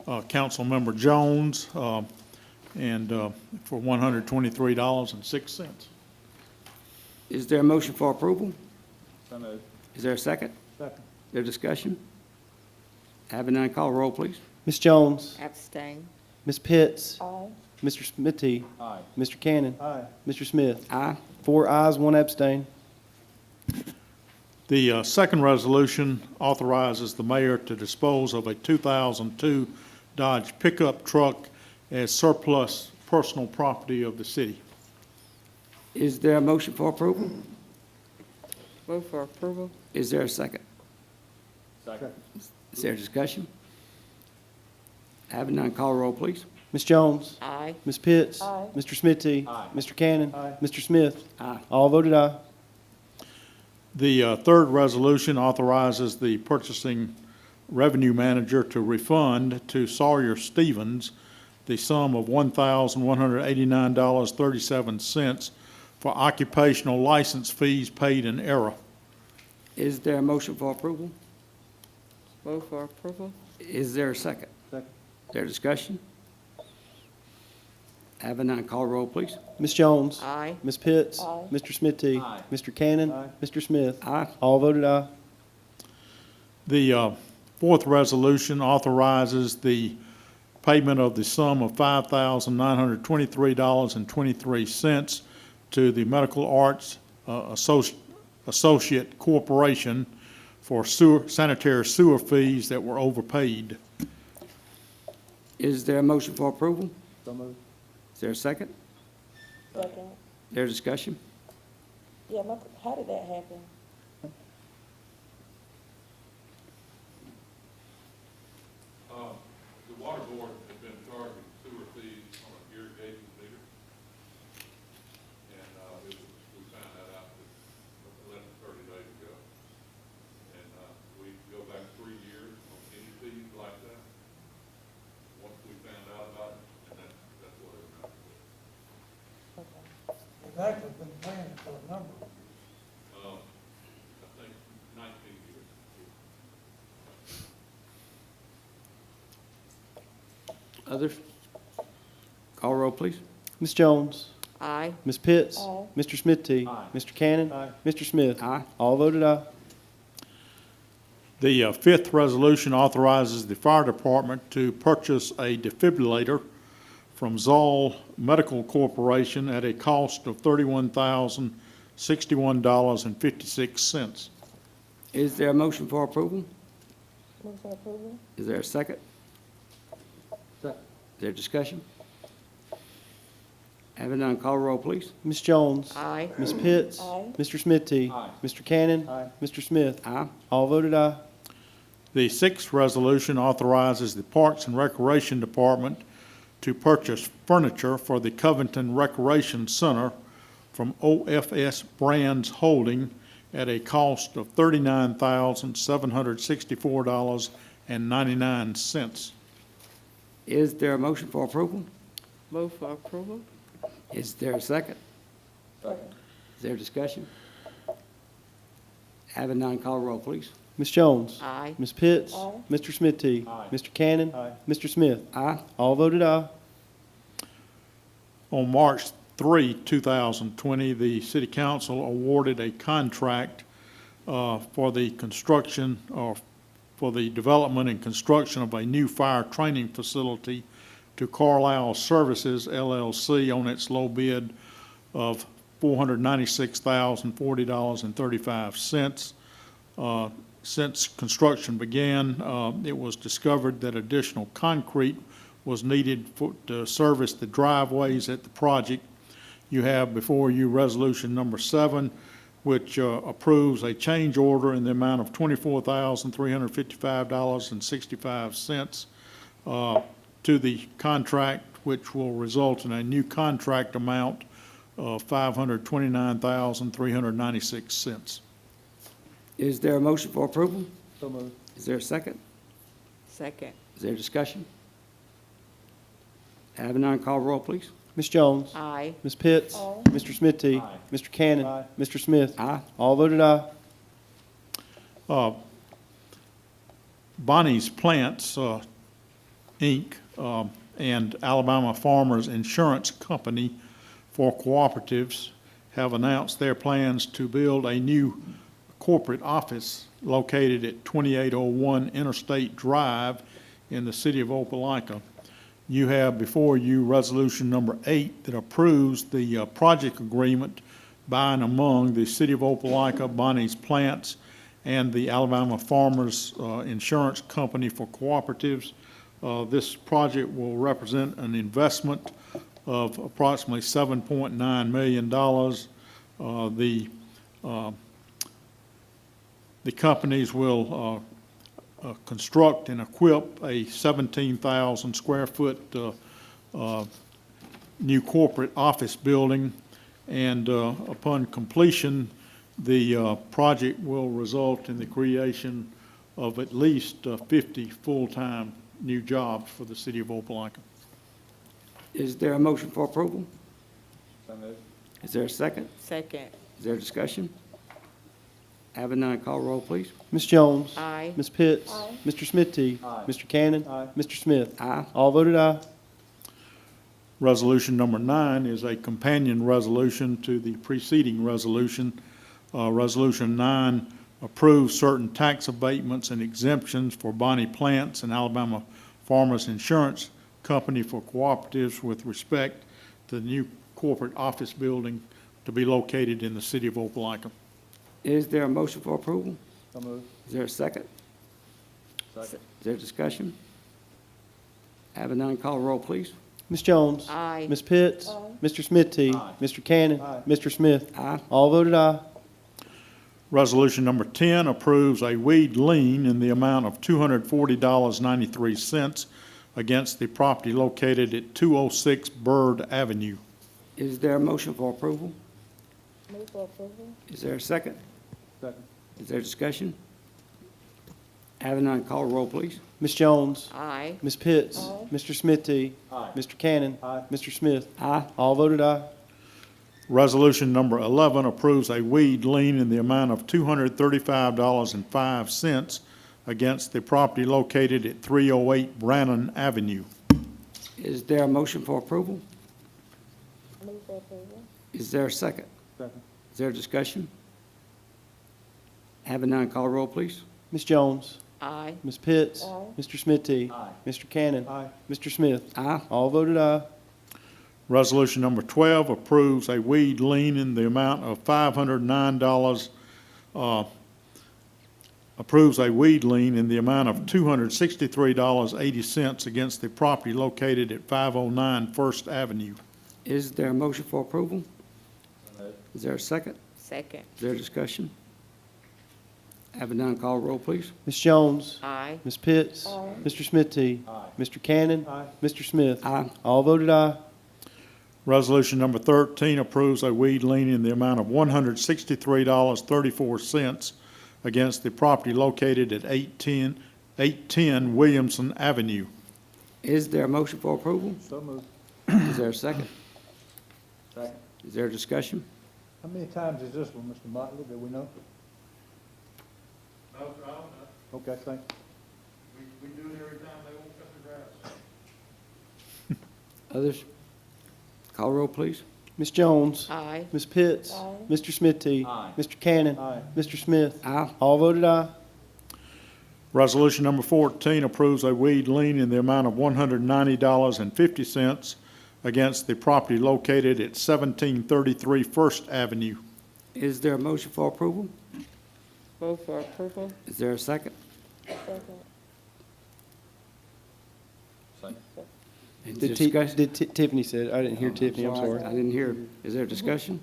Councilmember Jones and for $123.06. Is there a motion for approval? So moved. Is there a second? Second. Is there discussion? Having none, call roll, please. Ms. Jones? Abstain. Ms. Pitts? Aye. Mr. Smithy? Aye. Mr. Cannon? Aye. Mr. Smith? Aye. 4 ayes, 1 abstain. The second resolution authorizes the mayor to dispose of a 2002 Dodge pickup truck as surplus personal property of the city. Is there a motion for approval? Move for approval. Is there a second? Second. Is there discussion? Having none, call roll, please. Ms. Jones? Aye. Ms. Pitts? Aye. Mr. Smithy? Aye. Mr. Cannon? Aye. Mr. Smith? Aye. All voted aye. The third resolution authorizes the purchasing revenue manager to refund to Sawyer Stevens the sum of $1,189.37 for occupational license fees paid in error. Is there a motion for approval? Move for approval. Is there a second? Second. Is there discussion? Having none, call roll, please. Ms. Jones? Aye. Ms. Pitts? Aye. Mr. Smithy? Aye. Mr. Cannon? Aye. Mr. Smith? Aye. All voted aye. The fourth resolution authorizes the payment of the sum of $5,923.23 to the Medical Arts Associate Corporation for sanitary sewer fees that were overpaid. Is there a motion for approval? So moved. Is there a second? Second. Is there discussion? Yeah, how did that happen? The water board has been charging sewer fees on an irrigation meter. And we found that out less than 30 days ago. And we go back 3 years on any fees like that. Once we found out about it, and that's what it amounts to. We've actually been paying for a number of years. I think 19 years. Others? Call roll, please. Ms. Jones? Aye. Ms. Pitts? Aye. Mr. Smithy? Aye. Mr. Cannon? Aye. Mr. Smith? Aye. All voted aye. The fifth resolution authorizes the fire department to purchase a defibrillator from Zoll Medical Corporation at a cost of $31,061.56. Is there a motion for approval? Move for approval. Is there a second? Second. Is there discussion? Having none, call roll, please. Ms. Jones. Aye. Ms. Pitts. Aye. Mr. Smithy. Aye. Mr. Cannon. Aye. Mr. Smith. Aye. All voted aye. The sixth resolution authorizes the Parks and Recreation Department to purchase furniture for the Covington Recreation Center from OFS Brands Holding at a cost of $39,764.99. Is there a motion for approval? Move for approval? Is there a second? Second. Is there discussion? Having none, call roll, please. Ms. Jones. Aye. Ms. Pitts. Aye. Mr. Smithy. Aye. Mr. Cannon. Aye. Mr. Smith. Aye. All voted aye. On March 3, 2020, the City Council awarded a contract for the construction or for the development and construction of a new fire training facility to Carlisle Services LLC on its low bid of $496,040.35. Since construction began, it was discovered that additional concrete was needed to service the driveways at the project. You have before you Resolution Number 7, which approves a change order in the amount of $24,355.65 to the contract, which will result in a new contract amount of $529,396. Is there a motion for approval? So moved. Is there a second? Second. Is there discussion? Having none, call roll, please. Ms. Jones. Aye. Ms. Pitts. Aye. Mr. Smithy. Aye. Mr. Cannon. Aye. Mr. Smith. Aye. All voted aye. Bonnie's Plants, Inc., and Alabama Farmers Insurance Company for cooperatives have announced their plans to build a new corporate office located at 2801 Interstate Drive in the city of Opelika. You have before you Resolution Number 8 that approves the project agreement by and among the city of Opelika, Bonnie's Plants, and the Alabama Farmers Insurance Company for cooperatives. This project will represent an investment of approximately $7.9 million. The companies will construct and equip a 17,000 square foot new corporate office building, and upon completion, the project will result in the creation of at least 50 full-time new jobs for the city of Opelika. Is there a motion for approval? So moved. Is there a second? Second. Is there discussion? Having none, call roll, please. Ms. Jones. Aye. Ms. Pitts. Aye. Mr. Smithy. Aye. Mr. Cannon. Aye. Mr. Smith. Aye. All voted aye. Resolution number 9 is a companion resolution to the preceding resolution. Resolution 9 approves certain tax abatements and exemptions for Bonnie Plants and Alabama Farmers Insurance Company for cooperatives with respect to the new corporate office building to be located in the city of Opelika. Is there a motion for approval? So moved. Is there a second? Second. Is there discussion? Having none, call roll, please. Ms. Jones. Aye. Ms. Pitts. Aye. Mr. Smithy. Aye. Mr. Cannon. Aye. Mr. Smith. Aye. All voted aye. Resolution number 10 approves a weed lien in the amount of $240.93 against the property located at 206 Bird Avenue. Is there a motion for approval? Move for approval. Is there a second? Second. Is there discussion? Having none, call roll, please. Ms. Jones. Aye. Ms. Pitts. Aye. Mr. Smithy. Aye. Mr. Cannon. Aye. Mr. Smith. Aye. All voted aye. Resolution number 11 approves a weed lien in the amount of $235.05 against the property located at 308 Brannan Avenue. Is there a motion for approval? Move for approval. Is there a second? Second. Is there discussion? Having none, call roll, please. Ms. Jones? Aye. Ms. Pitts? Aye. Mr. Smithy? Aye. Mr. Cannon? Aye. Mr. Smith? Aye. All voted aye. Resolution number 12 approves a weed lien in the amount of $509, approves a weed lien in the amount of $263.80 against the property located at 509 First Avenue. Is there a motion for approval? Is there a second? Second. Is there discussion? Having none, call roll, please. Ms. Jones? Aye. Ms. Pitts? Aye. Mr. Smithy? Aye. Mr. Cannon? Aye. Mr. Smith? Aye. All voted aye. Resolution number 13 approves a weed lien in the amount of $163.34 against the property located at 810 Williamson Avenue. Is there a motion for approval? So moved. Is there a second? Second. Is there discussion? How many times is this one, Mr. Motley, do we know? No, sir, I don't know. Okay, thank you. We do it every time they won't cut the grass. Others? Call roll, please. Ms. Jones? Aye. Ms. Pitts? Aye. Mr. Smithy? Aye. Mr. Cannon? Aye. Mr. Smith? Aye. All voted aye. Resolution number 14 approves a weed lien in the amount of $190.50 against the property located at 1733 First Avenue. Is there a motion for approval? Move for approval. Is there a second? Second. Did Tiffany said, I didn't hear Tiffany, I'm sorry. I didn't hear. Is there discussion?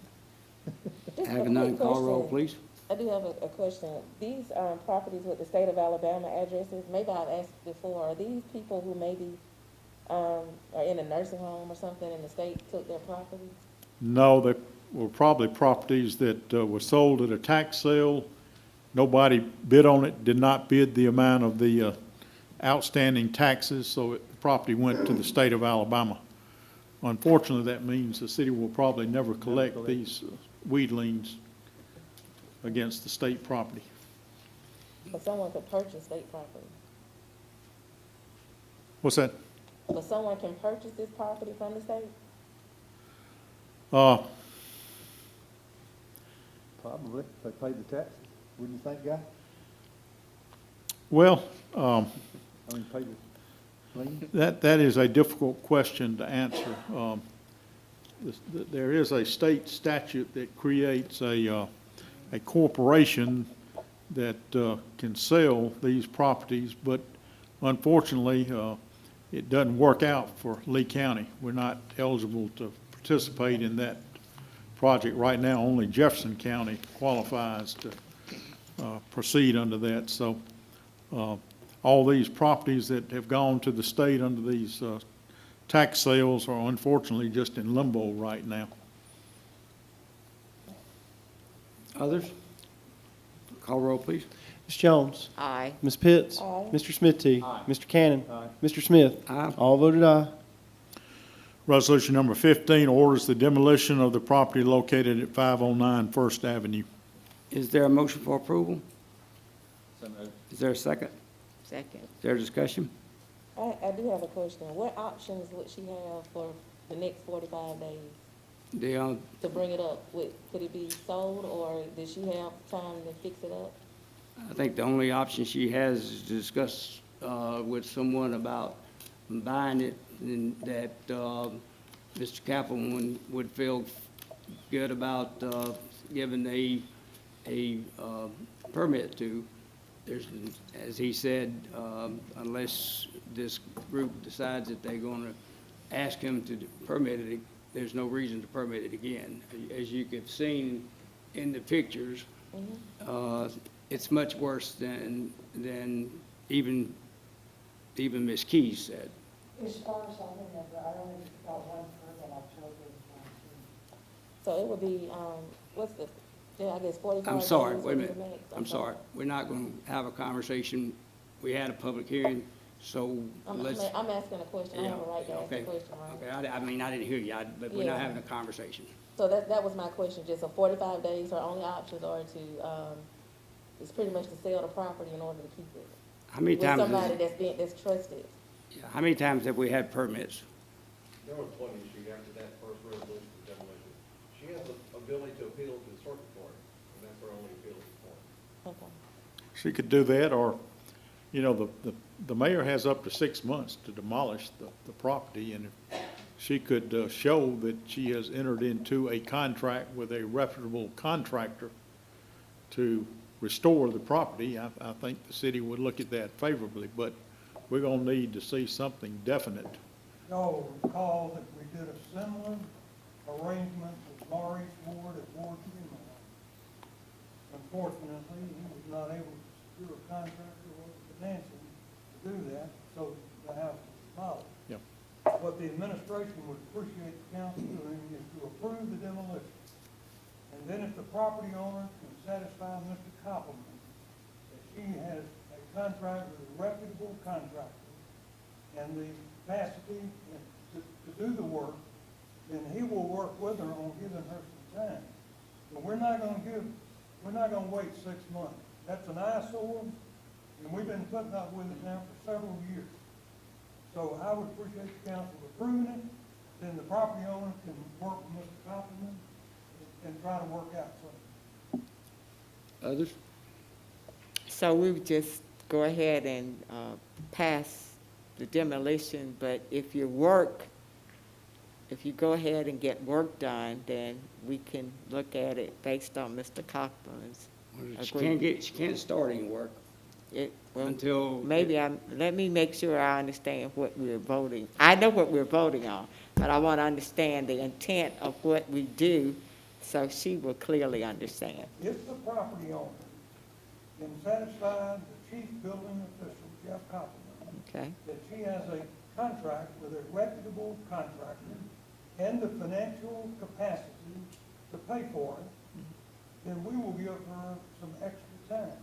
Just a Having none, quick call roll, question. please. I do have a question. These properties with the state of Alabama addresses, maybe I've asked before, are these people who maybe are in a nursing home or something and the state took their property? No, they were probably properties that were sold at a tax sale. Nobody bid on it, did not bid the amount of the outstanding taxes, so the property went to the state of Alabama. Unfortunately, that means the city will probably never collect these weed liens against the state property. But someone could purchase state property. What's that? But someone can purchase this property from the state? Probably, if they paid the taxes. Wouldn't you think, Guy? Well, I mean, pay the lien? that is a difficult question to answer. There is a state statute that creates a corporation that can sell these properties, but unfortunately, it doesn't work out for Lee County. We're not eligible to participate in that project right now. Only Jefferson County qualifies to proceed under that. So all these properties that have gone to the state under these tax sales are unfortunately just in limbo right now. Others? Call roll, please. Ms. Jones? Aye. Ms. Pitts? Aye. Mr. Smithy? Aye. Mr. Cannon? Aye. Mr. Smith? Aye. All voted aye. Resolution number 15 orders the demolition of the property located at 509 First Avenue. Is there a motion for approval? So moved. Is there a second? Second. Is there discussion? I do have a question. What options would she have for the next 45 days The, to bring it up? Could it be sold, or does she have time to fix it up? I think the only option she has is to discuss with someone about buying it, and that Mr. Kaplan would feel good about giving a permit to. There's, as he said, unless this group decides that they're going to ask him to permit it, there's no reason to permit it again. As you could have seen in the pictures, it's much worse than even Ms. Keys said. As far as I remember, I only got one permit October. So it would be, I guess 45 I'm sorry, days wait a would be minute. the max. I'm sorry. We're not going to have a conversation. We had a public hearing, so let's. I'm asking a question. I have a right to ask a question, right? Okay, I mean, I didn't hear you, but we're not Yeah. having a conversation. So that was my question, just so 45 days, her only options are to, it's pretty much to sell the property in order to keep it. How many With times? somebody that's trusted. How many times have we had permits? There was one issue after that first resolution of demolition. She has the ability to appeal to the circuit court, and that's her only appeal point. Okay. She could do that, or, you know, the mayor has up to 6 months to demolish the property, and if she could show that she has entered into a contract with a reputable contractor to restore the property, I think the city would look at that favorably, but we're gonna need to see something definite. Y'all recall that we did a similar arrangement with Maurice Ward at Ward Funeral Home. Unfortunately, he was not able to secure a contractor or financing to do that, so the house was demolished. Yep. What the administration would appreciate the council doing is to approve the demolition. And then if the property owner can satisfy Mr. Koppelman that she has a contract with a reputable contractor and the capacity to do the work, then he will work with her on giving her some time. But we're not gonna wait 6 months. That's an eyesore, and we've been putting up with it now for several years. So I would appreciate the council approving it, then the property owner can work with Mr. Koppelman and try to work out something. Others? So we would just go ahead and pass the demolition, but if you go ahead and get work done, then we can look at it based on Mr. Cochran's She can't start any work well, until. let me make sure I understand what we're voting. I know what we're voting on, but I want to understand the intent of what we do so she will clearly understand. If the property owner can satisfy the chief building official, Jeff Koppelman, Okay. that she has a contract with a reputable contractor and the financial capacity to pay for it, then we will give her some extra time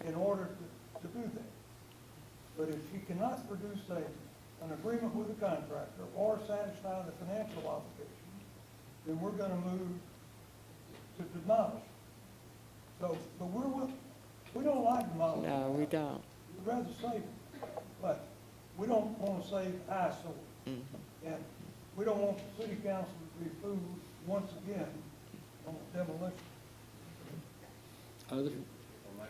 in order to do that. But if she cannot produce an agreement with the contractor or satisfy the financial obligation, then we're gonna move to demolish. So, but we don't like demolition. No, we don't. We'd rather save it, but we don't want to save eyesore. And we don't want the city council to be fooled once again on demolition. Others?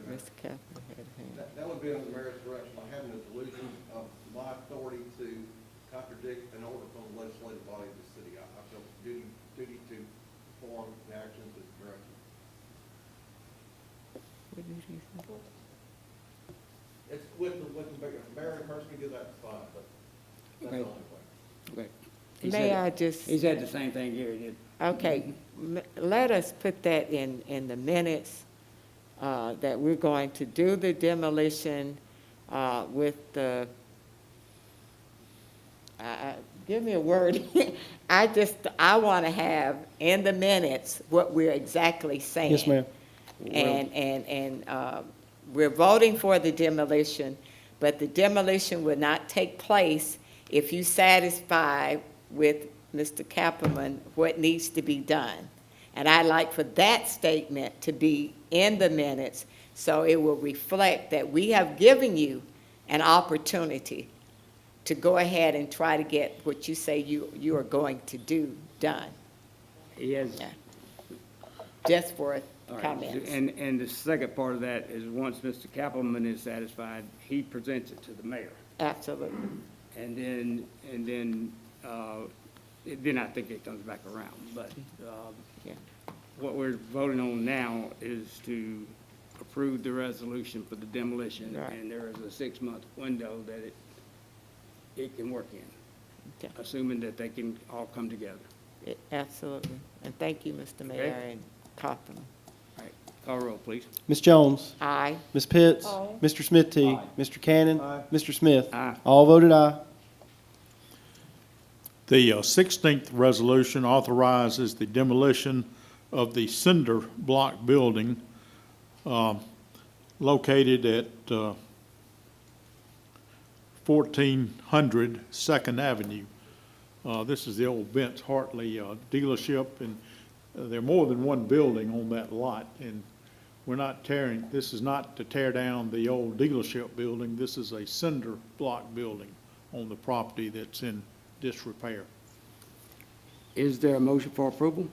Mr. Kaplan had a hand. That would be under the mayor's direction. I have no delusion of my authority to contradict an order from the legislative body of the city. I feel duty to perform the actions as directed. What did he say? It's with the mayor in person, give that fine, but that's the only way. Okay. He said the same thing Gary did. Okay, let us put that in the minutes, that we're going to do the demolition with the, give me a word. I want to have in the minutes what we're exactly saying. Yes, ma'am. And we're voting for the demolition, but the demolition will not take place if you satisfy with Mr. Kappelman what needs to be done. And I'd like for that statement to be in the minutes so it will reflect that we have given you an opportunity to go ahead and try to get what you say you are going to do done. He has. Yeah. Just for All right. comments. And the second part of that is once Mr. Kappelman is satisfied, he presents it to the mayor. Absolutely. And then I think it comes back around. But Yeah. what we're voting on now is to approve the resolution for the demolition. Right. And there is a 6-month window that it can work in, Okay. assuming that they can all come together. Absolutely. And thank you, Mr. Mayor and Kaufman. All right, call roll, please. Ms. Jones? Aye. Ms. Pitts? Aye. Mr. Smith-T? Mr. Cannon? Mr. Smith? Aye. All voted aye. The 16th resolution authorizes the demolition of the cinder block building located at 1400 Second Avenue. This is the old Vince Hartley dealership, and there are more than one building on that lot. And this is not to tear down the old dealership building. This is a cinder block building on the property that's in disrepair. Is there a motion for approval?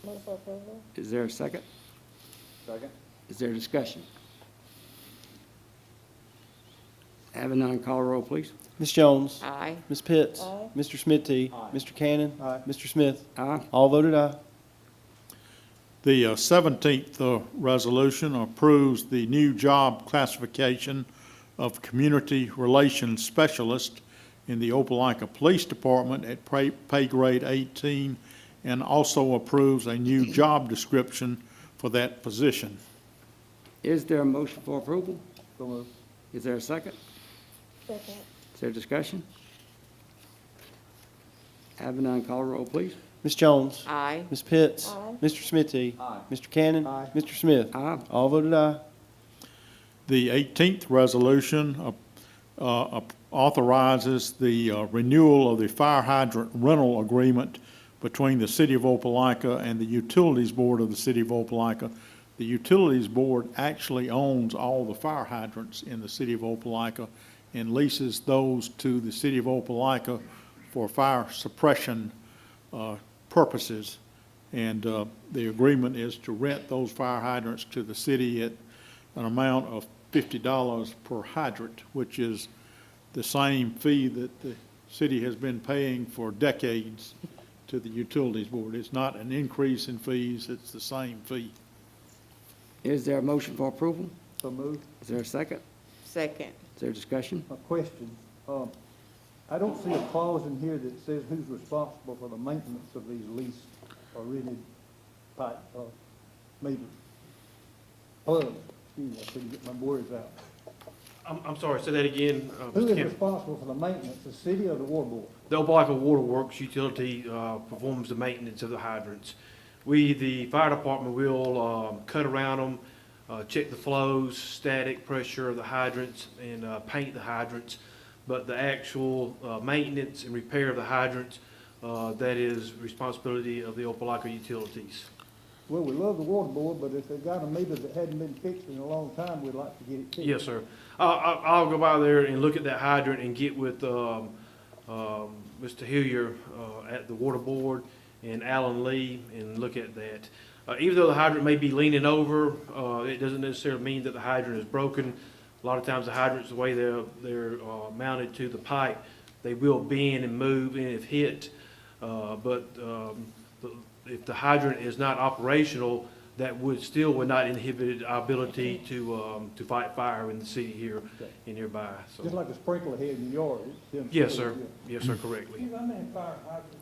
Move for approval. Is there a second? Second? Is there discussion? Having none, call roll, please. Ms. Jones? Aye. Ms. Pitts? Aye. Mr. Smithy? Mr. Cannon? Mr. Smith? Aye. All voted aye. The 17th resolution approves the new job classification of Community Relations Specialist in the Opelika Police Department at pay grade 18, and also approves a new job description for that position. Is there a motion for approval? So moved. Is there a second? Second. Is there discussion? Having none, call roll, please. Ms. Jones? Aye. Ms. Pitts? Aye. Mr. Smithy? Mr. Cannon? Mr. Smith? Aye. All voted aye. The 18th resolution authorizes the renewal of the fire hydrant rental agreement between the City of Opelika and the Utilities Board of the City of Opelika. The Utilities Board actually owns all the fire hydrants in the City of Opelika and leases those to the City of Opelika for fire suppression purposes. And the agreement is to rent those fire hydrants to the city at an amount of $50 per hydrant, which is the same fee that the city has been paying for decades to the Utilities Board. It's not an increase in fees, it's the same fee. Is there a motion for approval? So moved. Is there a second? Second. Is there discussion? A question. I don't see a clause in here that says who's responsible for the maintenance of these leased or rented pipe, meters. Excuse me, I couldn't get my words out. I'm sorry, say that again. Who Mr. is Kemp. responsible for the maintenance, the city or the water board? The Opelika Water Works utility performs the maintenance of the hydrants. We, the fire department, will cut around them, check the flows, static pressure of the hydrants, and paint the hydrants. But the actual maintenance and repair of the hydrants, that is responsibility of the Opelika utilities. Well, we love the water board, but if they've got a meter that hadn't been fixed in a long time, we'd like to get it fixed. Yes, sir. I'll go by there and look at that hydrant and get with Mr. Hillier at the water board and Alan Lee and look at that. Even though the hydrant may be leaning over, it doesn't necessarily mean that the hydrant is broken. A lot of times the hydrants, the way they're mounted to the pipe, they will bend and move and if hit. If the hydrant is not operational, that would not inhibit our ability to fight fire in the city here and nearby. So. Just like a sprinkler head in your yard. Yes, sir. Yes, sir, correctly. How many fire hydrants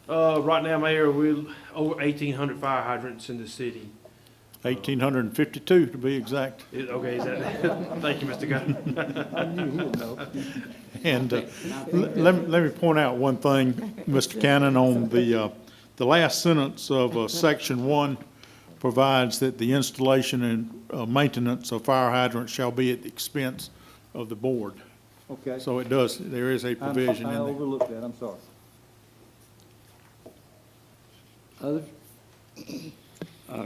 are there? Right now, Mayor, we're over 1,800 fire hydrants in the city. 1,852 to be exact. Okay, is that, thank you, Mr. Gunn. I knew he would know. And let me point out one thing, Mr. Cannon, on the last sentence of Section 1 provides that the installation and maintenance of fire hydrants shall be at the expense of the board. Okay. So it does, there is a provision in I there. overlooked that, I'm sorry. Others?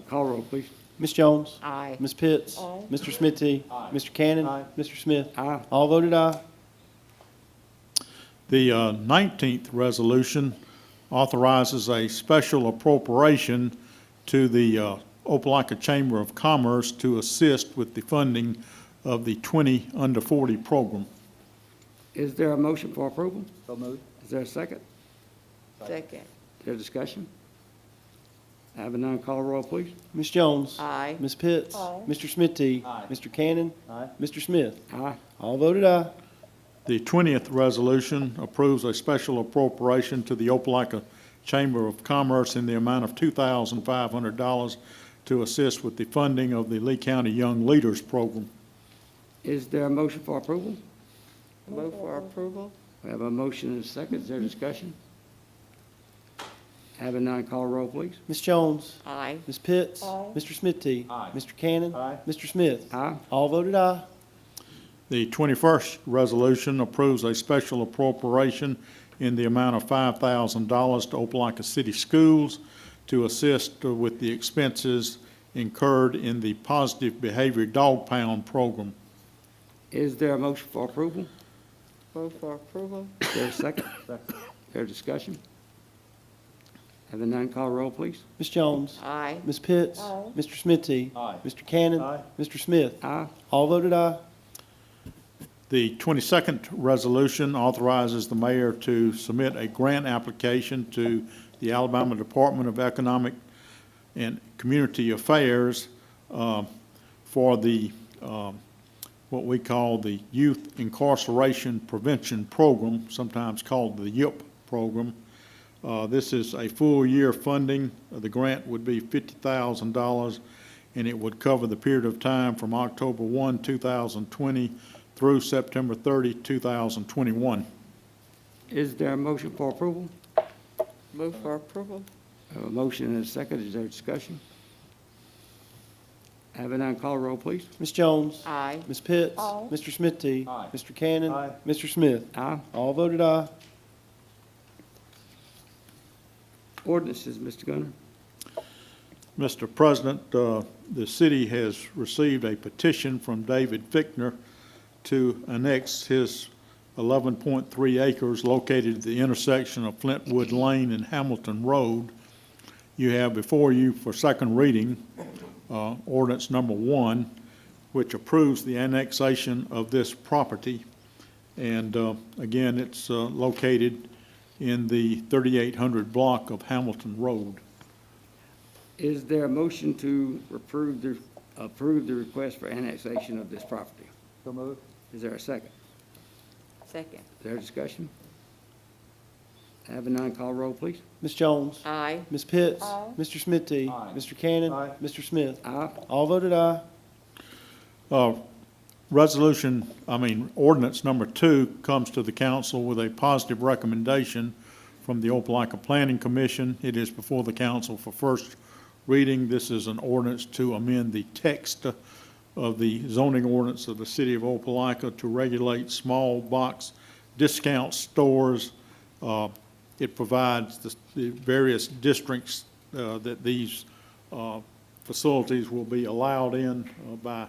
Call roll, please. Ms. Jones? Aye. Ms. Pitts? Aye. Mr. Smithy? Mr. Cannon? Mr. Smith? Aye. All voted aye. The 19th resolution authorizes a special appropriation to the Opelika Chamber of Commerce to assist with the funding of the 20 under 40 program. Is there a motion for approval? So moved. Is there a second? Second. Is there discussion? Having none, call roll, please. Ms. Jones? Aye. Ms. Pitts? Aye. Mr. Smithy? Mr. Cannon? Mr. Smith? Aye. All voted aye. The 20th resolution approves a special appropriation to the Opelika Chamber of Commerce in the amount of $2,500 to assist with the funding of the Lee County Young Leaders Program. Is there a motion for approval? Move for approval? We have a motion and a second. Is there discussion? Having none, call roll, please. Ms. Jones? Aye. Ms. Pitts? Aye. Mr. Smithy? Mr. Cannon? Mr. Smith? Aye. All voted aye. The 21st resolution approves a special appropriation in the amount of $5,000 to Opelika City Schools to assist with the expenses incurred in the Positive Behavior Dog Pound program. Is there a motion for approval? Move for approval? Is there a second? Is there discussion? Having none, call roll, please. Ms. Jones? Aye. Ms. Pitts? Aye. Mr. Smithy? Mr. Cannon? Mr. Smith? Aye. All voted aye. The 22nd resolution authorizes the mayor to submit a grant application to the Alabama Department of Economic and Community Affairs for the what we call the Youth Incarceration Prevention Program, sometimes called the YIP program. This is a full year funding. The grant would be $50,000, and it would cover the period of time from October 1, 2020 through September 30, 2021. Is there a motion for approval? Move for approval. I have a motion and a second. Is there discussion? Having none, call roll, please. Ms. Jones? Aye. Ms. Pitts? Aye. Mr. Smithy? Aye. Mr. Cannon? Aye. Mr. Smith? Aye. All voted aye. Ordinances, Mr. Gunner. Mr. President, the city has received a petition from David Fickner to annex his 11.3 acres located at the intersection of Flintwood Lane and Hamilton Road. You have before you for second reading ordinance number 1, which approves the annexation of this property. And again, it's located in the 3800 block of Hamilton Road. Is there a motion to approve the request for annexation of this property? So moved. Is there a second? Second. Is there discussion? Having none, call roll, please. Ms. Jones? Aye. Ms. Pitts? Aye. Mr. Smithy? Aye. Mr. Cannon? Aye. Mr. Smith? Aye. All voted aye. Ordinance number 2 comes to the council with a positive recommendation from the Opelika Planning Commission. It is before the council for first reading. This is an ordinance to amend the text of the zoning ordinance of the city of Opelika to regulate small box discount stores. It provides the various districts that these facilities will be allowed in by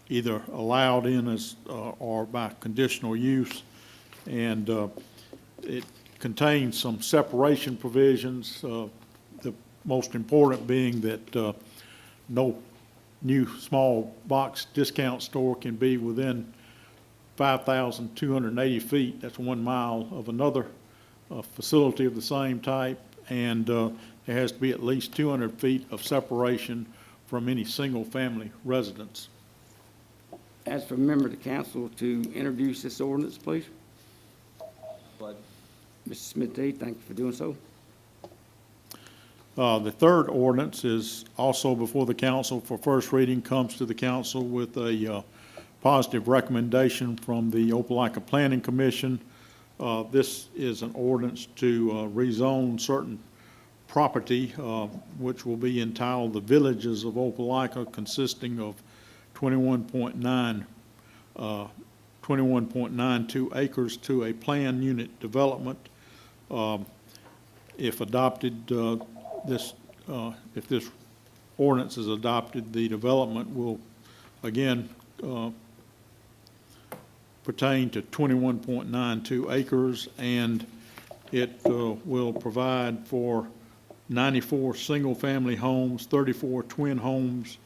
either allowed in as or by conditional use, and it contains some separation provisions. The most important being that no new small box discount store can be within 5,280 feet. That's 1 mile of another facility of the same type, and there has to be at least 200 feet of separation from any single-family residence. Ask for a member of the council to introduce this ordinance, please. Bud. Mr. Smithy, thank you for doing so. The third ordinance is also before the council for first reading, comes to the council with a positive recommendation from the Opelika Planning Commission. This is an ordinance to rezone certain property, which will be entitled the Villages of Opelika, consisting of 21.92 acres to a planned unit development. If adopted, if this ordinance is adopted, the development will again pertain to 21.92 acres, and it will provide for 94 single-family homes, 34 twin homes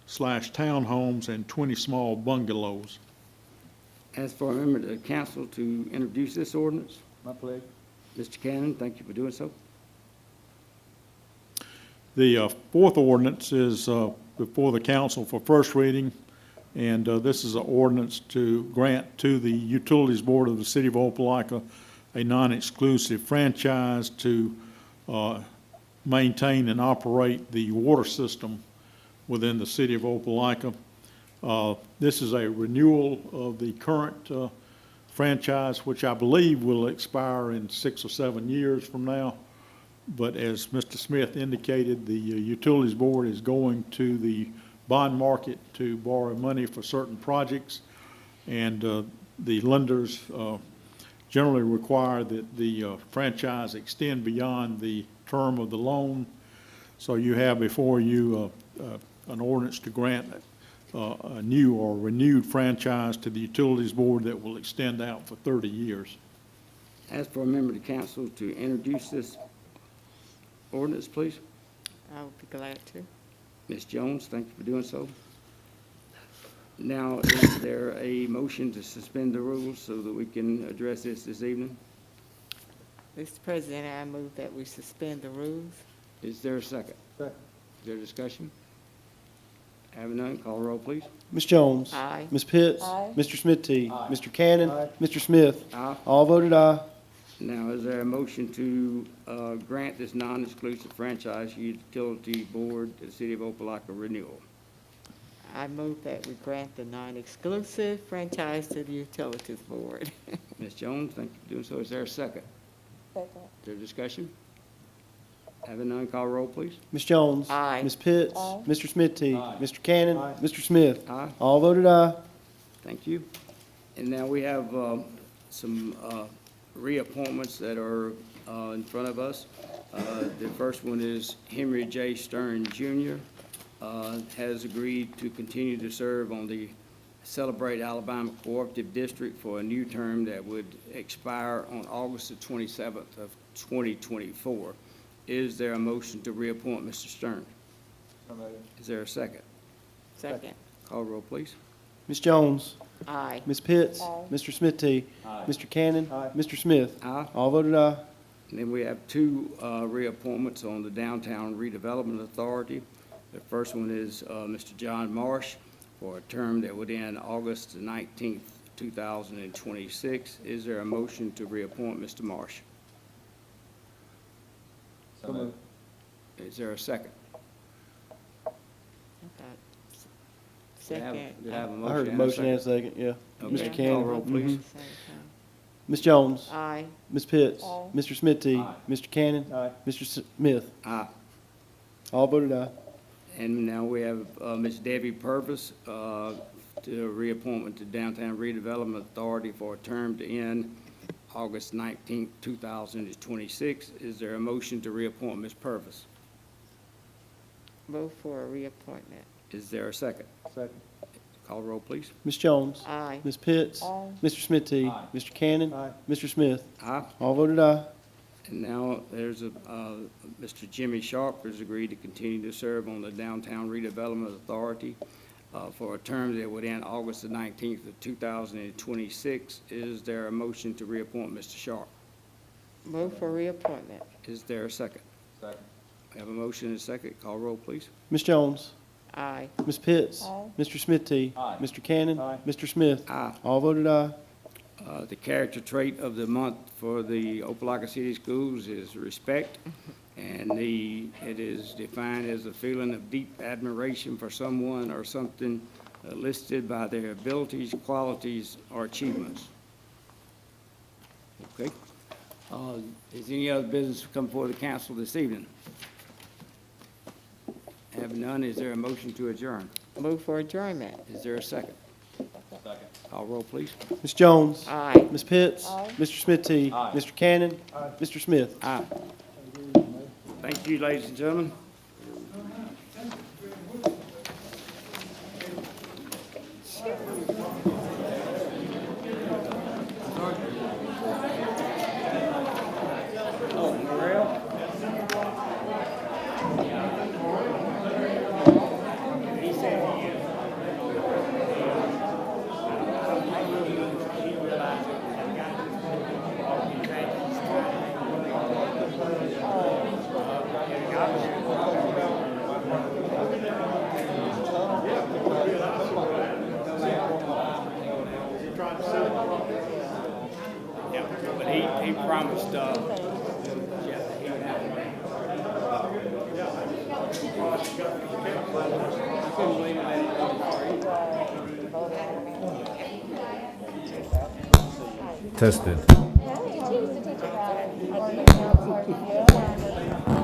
/ townhomes, and 20 small bungalows. Ask for a member of the council to introduce this ordinance. My pleasure. Mr. Cannon, thank you for doing so. The fourth ordinance is before the council for first reading, and this is an ordinance to grant to the Utilities Board of the City of Opelika a non-exclusive franchise to maintain and operate the water system within the City of Opelika. This is a renewal of the current franchise, which I believe will expire in 6 or 7 years from now. But as Mr. Smith indicated, the Utilities Board is going to the bond market to borrow money for certain projects, and the lenders generally require that the franchise extend beyond the term of the loan. So you have before you an ordinance to grant a new or renewed franchise to the Utilities Board that will extend out for 30 years. Ask for a member of the council to introduce this ordinance, please. I would be glad to. Ms. Jones, thank you for doing so. Now, is there a motion to suspend the rules so that we can address this evening? Mr. President, I move that we suspend the rules. Is there a second? Second. Is there discussion? Having none, call roll, please. Ms. Jones. Aye. Ms. Pitts. Aye. Mr. Smithy. Mr. Cannon. Mr. Smith. Aye. All voted aye. Now, is there a motion to grant this non-exclusive franchise utility board to the City of Opelika renewal? I move that we grant the non-exclusive franchise to the Utilities Board. Ms. Jones, thank you for doing so. Is there a second? Second. Is there discussion? Having none, call roll, please. Ms. Jones. Aye. Ms. Pitts. Aye. Mr. Smithy. Mr. Cannon. Mr. Smith. Aye. All voted aye. Thank you. And now we have some reappointments that are in front of us. The first one is Henry J. Stern Jr. Has agreed to continue to serve on the Celebrate Alabama Cooperative District for a new term that would expire on August the 27th of 2024. Is there a motion to reappoint Mr. Stern? Is there a second? Second. Call roll, please. Ms. Jones. Aye. Ms. Pitts. Aye. Mr. Smithy. Mr. Cannon. Mr. Smith. Aye. All voted aye. And then we have two reappointments on the Downtown Redevelopment Authority. The first one is Mr. John Marsh for a term that would end August 19th, 2026. Is there a motion to reappoint Mr. Marsh? So moved. Is there a second? Okay. Did I have- Second. did I have a I heard a and motion and a second, yeah. Okay, Mr. call Cannon. roll, please. Mhm. Ms. Jones. Aye. Ms. Pitts. Aye. Mr. Smithy. Aye. Mr. Cannon. Mr. Smith. Aye. All voted aye. And now we have Ms. Debbie Purvis to reappointment to Downtown Redevelopment Authority for a term to end August 19th, 2026. Is there a motion to reappoint Ms. Purvis? Move for a reappointment. Is there a second? Second. Call roll, please. Ms. Jones. Aye. Ms. Pitts. Aye. Mr. Smithy. Aye. Mr. Cannon. Mr. Smith. Aye. All voted aye. And now there's Mr. Jimmy Sharp has agreed to continue to serve on the Downtown Redevelopment Authority for a term that would end August the 19th of 2026. Is there a motion to reappoint Mr. Sharp? Move for reappointment. Is there a second? Second. We have a motion and a second. Call roll, please. Ms. Jones. Aye. Ms. Pitts. Aye. Mr. Smithy. Aye. Mr. Cannon. Mr. Smith. Aye. All voted aye. The character trait of the month for the Opelika City Schools is respect, and it is defined as a feeling of deep admiration for someone or something listed by their abilities, qualities, or achievements. Okay. Is any other business come before the council this evening? Having none, is there a motion to adjourn? Move for adjournment. Is there a second? Second. Call roll, please. Ms. Jones. Aye. Ms. Pitts. Aye. Mr. Smithy. Aye. Mr. Cannon. Mr. Smith. Aye. Thank you, ladies and gentlemen. Yeah, but he promised, Jeff that he would have Tested. Yeah, I used to teach about it.